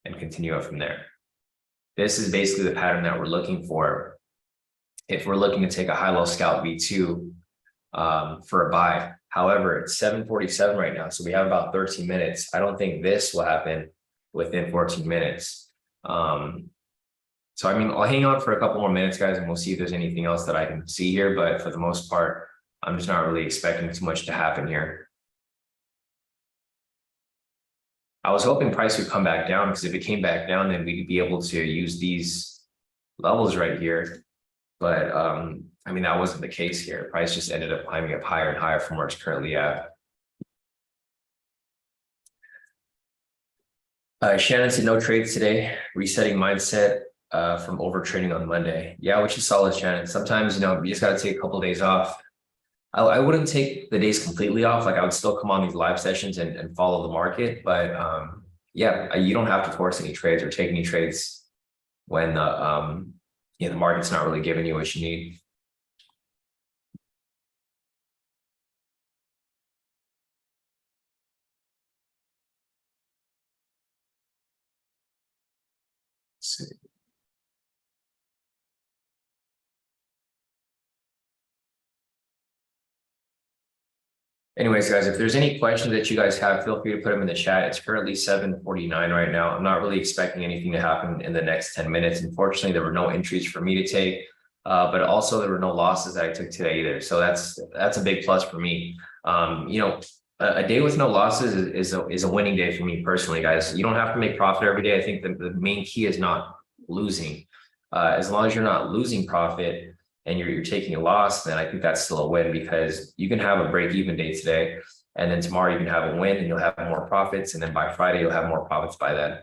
and continue up from there. This is basically the pattern that we're looking for if we're looking to take a high-low scalp V2 for a buy. However, it's 7:47 right now, so we have about 13 minutes. I don't think this will happen within 14 minutes. So, I mean, I'll hang on for a couple more minutes, guys, and we'll see if there's anything else that I can see here. But for the most part, I'm just not really expecting too much to happen here. I was hoping price would come back down, because if it came back down, then we'd be able to use these levels right here. But I mean, that wasn't the case here. Price just ended up climbing up higher and higher from where it's currently at. Shannon said no trades today, resetting mindset from overtrading on Monday. Yeah, which is solid, Shannon. Sometimes, you just got to take a couple of days off. I wouldn't take the days completely off. Like, I would still come on these live sessions and follow the market. But yeah, you don't have to force any trades or take any trades when the market's not really giving you what you need. Let's see. Anyways, guys, if there's any questions that you guys have, feel free to put them in the chat. It's currently 7:49 right now. I'm not really expecting anything to happen in the next 10 minutes. Unfortunately, there were no entries for me to take, but also there were no losses that I took today either. So that's a big plus for me. A day with no losses is a winning day for me personally, guys. You don't have to make profit every day. I think the main key is not losing. As long as you're not losing profit and you're taking a loss, then I think that's still a win, because you can have a break-even day today, and then tomorrow you can have a win and you'll have more profits, and then by Friday you'll have more profits by then.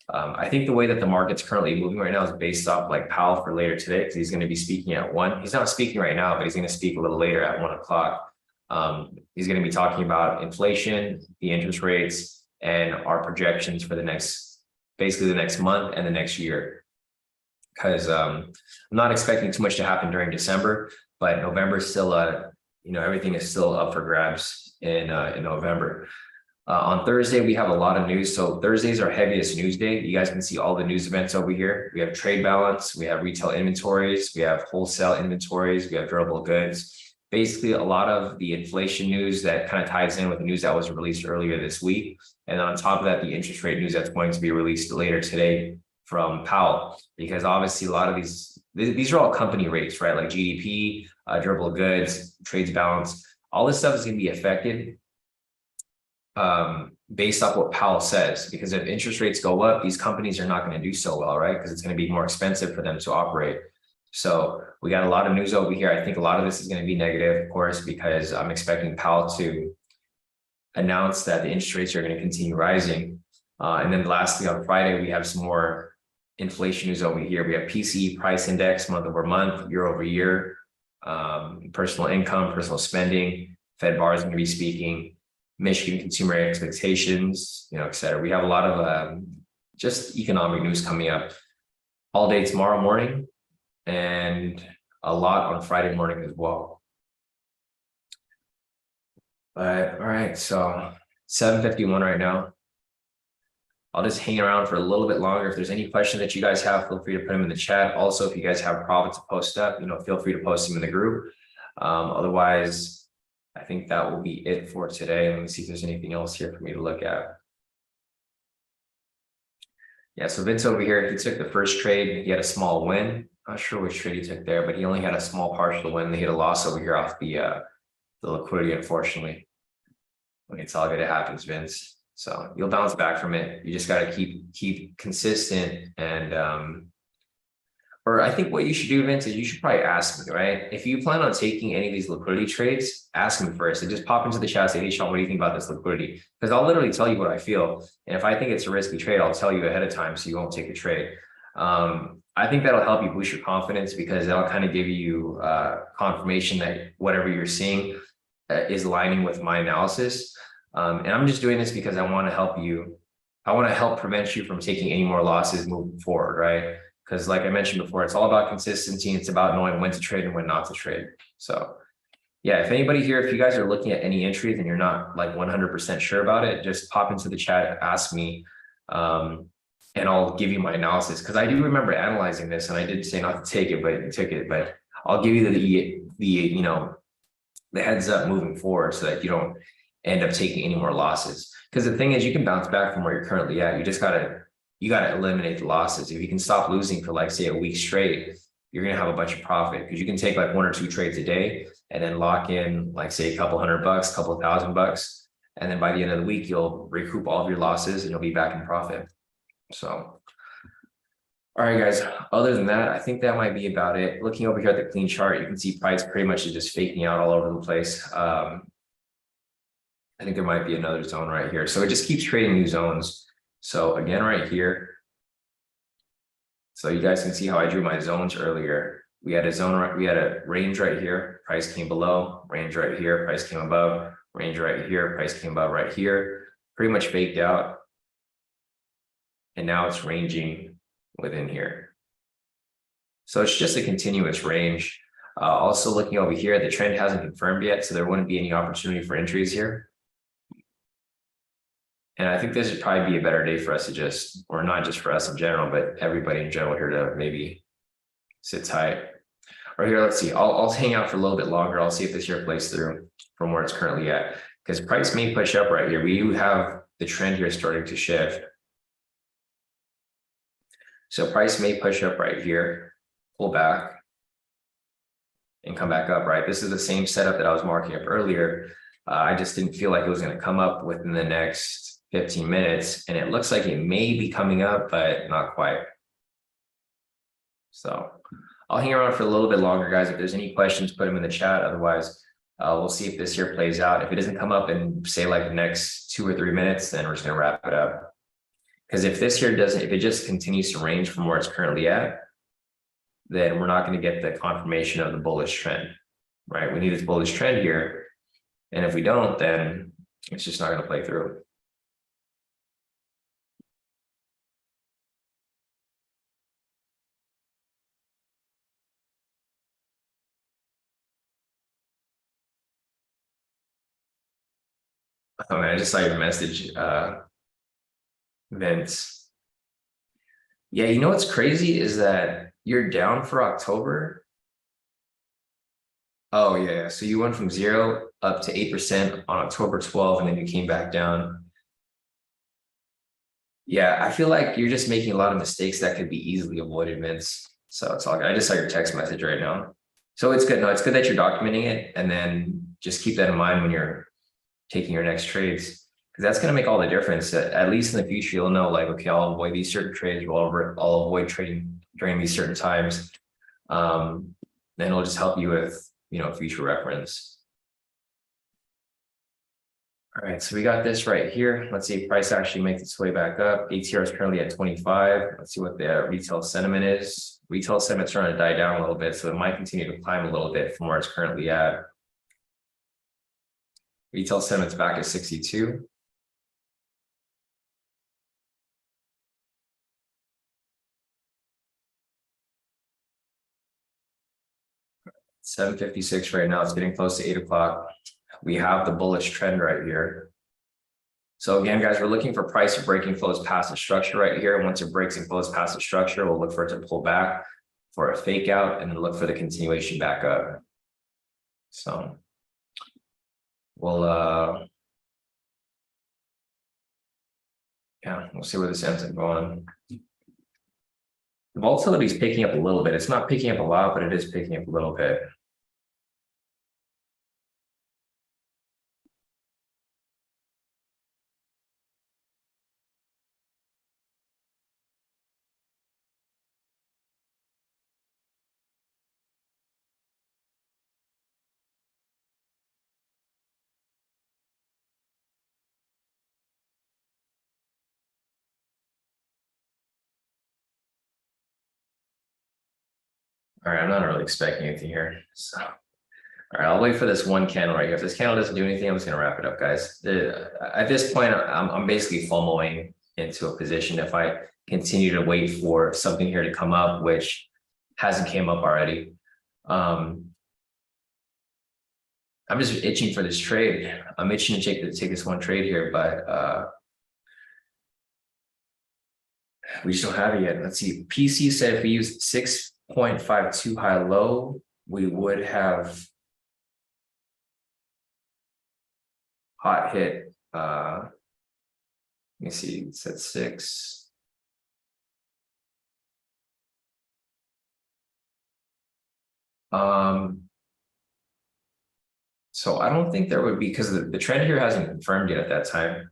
I think the way that the market's currently moving right now is based off like Powell for later today, because he's going to be speaking at 1. He's not speaking right now, but he's going to speak a little later at 1 o'clock. He's going to be talking about inflation, the interest rates, and our projections for basically the next month and the next year. Because I'm not expecting too much to happen during December. but November is still everything is still up for grabs in November. On Thursday, we have a lot of news. So Thursday's our heaviest news day. You guys can see all the news events over here. We have trade balance, we have retail inventories, we have wholesale inventories, we have durable goods. Basically, a lot of the inflation news that kind of ties in with the news that was released earlier this week. And on top of that, the interest rate news that's going to be released later today from Powell, because obviously a lot of these are all company rates, right? Like GDP, durable goods, trades balance, all this stuff is going to be affected based off what Powell says, because if interest rates go up, these companies are not going to do so well, right? Because it's going to be more expensive for them to operate. So we got a lot of news over here. I think a lot of this is going to be negative, of course, because I'm expecting Powell to announce that the interest rates are going to continue rising. And then lastly, on Friday, we have some more inflation news over here. We have PCE price index month over month, year over year, personal income, personal spending, Fed bar is going to be speaking, Michigan consumer expectations, et cetera. We have a lot of just economic news coming up all day tomorrow morning and a lot on Friday morning as well. But all right, so 7:51 right now. I'll just hang around for a little bit longer. If there's any questions that you guys have, feel free to put them in the chat. Also, if you guys have problems to post up, feel free to post them in the group. Otherwise, I think that will be it for today. Let me see if there's anything else here for me to look at. Yeah, so Vince over here, he took the first trade. He had a small win. Not sure which trade he took there, but he only had a small partial win. They hit a loss over here off the liquidity, unfortunately. Okay, it's all good. It happens, Vince. So you'll bounce back from it. You just got to keep consistent and or I think what you should do, Vince, is you should probably ask me, right? If you plan on taking any of these liquidity trades, ask me first and just pop into the chat, say, hey, Sean, what do you think about this liquidity? Because I'll literally tell you what I feel. And if I think it's a risky trade, I'll tell you ahead of time so you won't take a trade. I think that'll help you boost your confidence because that'll kind of give you confirmation that whatever you're seeing is aligning with my analysis. And I'm just doing this because I want to help you. I want to help prevent you from taking any more losses moving forward, right? Because like I mentioned before, it's all about consistency. It's about knowing when to trade and when not to trade. So yeah, if anybody here, if you guys are looking at any entries and you're not like 100% sure about it, just pop into the chat, ask me, and I'll give you my analysis. Because I do remember analyzing this and I did say not to take it, but I took it. But I'll give you the heads up moving forward so that you don't end up taking any more losses. Because the thing is, you can bounce back from where you're currently at. You got to eliminate the losses. If you can stop losing for like say a week straight, you're going to have a bunch of profit because you can take like 1 or 2 trades a day and then lock in like say a couple $100, couple $1,000. And then by the end of the week, you'll recoup all of your losses and you'll be back in profit. So, all right, guys, other than that, I think that might be about it. Looking over here at the clean chart, you can see price pretty much is just faking out all over the place. I think there might be another zone right here. So it just keeps trading new zones. So again, right here, so you guys can see how I drew my zones earlier. We had a zone, we had a range right here, price came below, range right here, price came above, range right here, price came above right here, pretty much faked out. And now it's ranging within here. So it's just a continuous range. Also looking over here, the trend hasn't confirmed yet, so there wouldn't be any opportunity for entries here. And I think this would probably be a better day for us to just, or not just for us in general, but everybody in general here to maybe sit tight. Or here, let's see, I'll hang out for a little bit longer. I'll see if this here plays through from where it's currently at. Because price may push up right here. We do have the trend here starting to shift. So price may push up right here, pull back, and come back up, right? This is the same setup that I was marking up earlier. I just didn't feel like it was going to come up within the next 15 minutes, and it looks like it may be coming up, but not quite. So I'll hang around for a little bit longer, guys. If there's any questions, put them in the chat. Otherwise, we'll see if this here plays out. If it doesn't come up in say like the next 2 or 3 minutes, then we're just gonna wrap it up. Because if this here doesn't, if it just continues to range from where it's currently at, then we're not going to get the confirmation of the bullish trend, right? We need this bullish trend here. And if we don't, then it's just not going to play through. Oh man, I just saw your message, Vince. Yeah, you know what's crazy is that you're down for October. Oh yeah, so you went from 0 up to 8% on October 12th, and then you came back down. Yeah, I feel like you're just making a lot of mistakes that could be easily avoided, Vince. So it's all good. I just saw your text message right now. So it's good. No, it's good that you're documenting it, and then just keep that in mind when you're taking your next trades, because that's going to make all the difference. At least in the future, you'll know, like, okay, I'll avoid these certain trades, or I'll avoid trading during these certain times. Then it'll just help you with, future reference. All right, so we got this right here. Let's see if price actually makes its way back up. ATR is currently at 25. Let's see what the retail sentiment is. Retail sentiment's starting to die down a little bit, so it might continue to climb a little bit from where it's currently at. Retail sentiment's back at 62. $7.56 right now. It's getting close to 8 o'clock. We have the bullish trend right here. So again, guys, we're looking for price to break and close past the structure right here. And once it breaks and closes past the structure, we'll look for it to pull back for a fake out and then look for the continuation back up. So we'll we'll see where this ends up going. The volatility is picking up a little bit. It's not picking up a lot, but it is picking up a little bit. All right, I'm not really expecting anything here. So, all right, I'll wait for this one candle right here. If this candle doesn't do anything, I'm just gonna wrap it up, guys. At this point, I'm basically FOMOing into a position if I continue to wait for something here to come up, which hasn't came up already. I'm just itching for this trade. I'm itching to take this one trade here, but we just don't have it yet. Let's see. PC said if we use 6.52 high low, we would have hot hit. Let me see. It's at 6. So I don't think there would be, because the trend here hasn't confirmed yet at that time,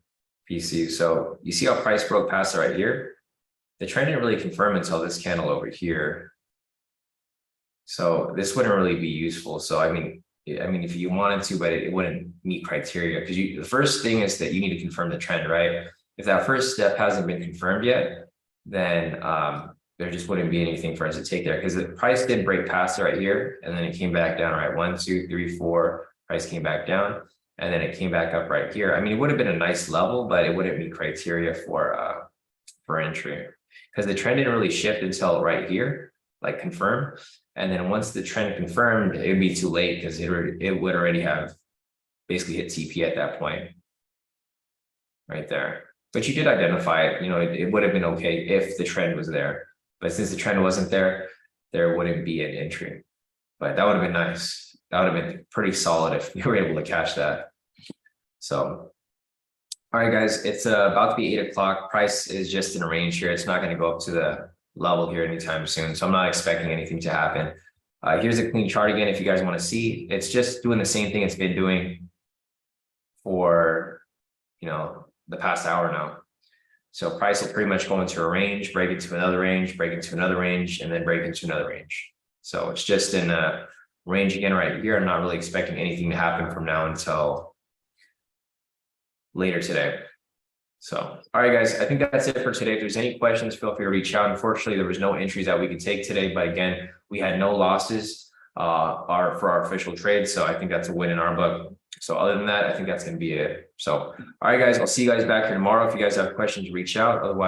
PC. So you see how price broke past it right here? The trend didn't really confirm until this candle over here. So this wouldn't really be useful. So I mean, if you wanted to, but it wouldn't meet criteria, because the first thing is that you need to confirm the trend, right? If that first step hasn't been confirmed yet, then there just wouldn't be anything for us to take there, because the price did break past it right here, and then it came back down, right? 1, 2, 3, 4. Price came back down, and then it came back up right here. I mean, it would have been a nice level, but it wouldn't meet criteria for entry, because the trend didn't really shift until right here, like confirm. And then once the trend confirmed, it'd be too late, because it would already have basically hit TP at that point, right there. But you did identify it. It would have been okay if the trend was there, but since the trend wasn't there, there wouldn't be an entry. But that would have been nice. That would have been pretty solid if you were able to catch that. So, all right, guys, it's about to be 8 o'clock. Price is just in a range here. It's not going to go up to the level here anytime soon. So I'm not expecting anything to happen. Here's a clean chart again. If you guys want to see, it's just doing the same thing it's been doing for, the past hour now. So price will pretty much go into a range, break into another range, break into another range, and then break into another range. So it's just in a range again right here. I'm not really expecting anything to happen from now until later today. So, all right, guys, I think that's it for today. If there's any questions, feel free to reach out. Unfortunately, there was no entries that we could take today, but again, we had no losses for our official trade. So I think that's a win in our book. So other than that, I think that's going to be it. So, all right, guys, I'll see you guys back here tomorrow. If you guys have questions, reach out. Otherwise,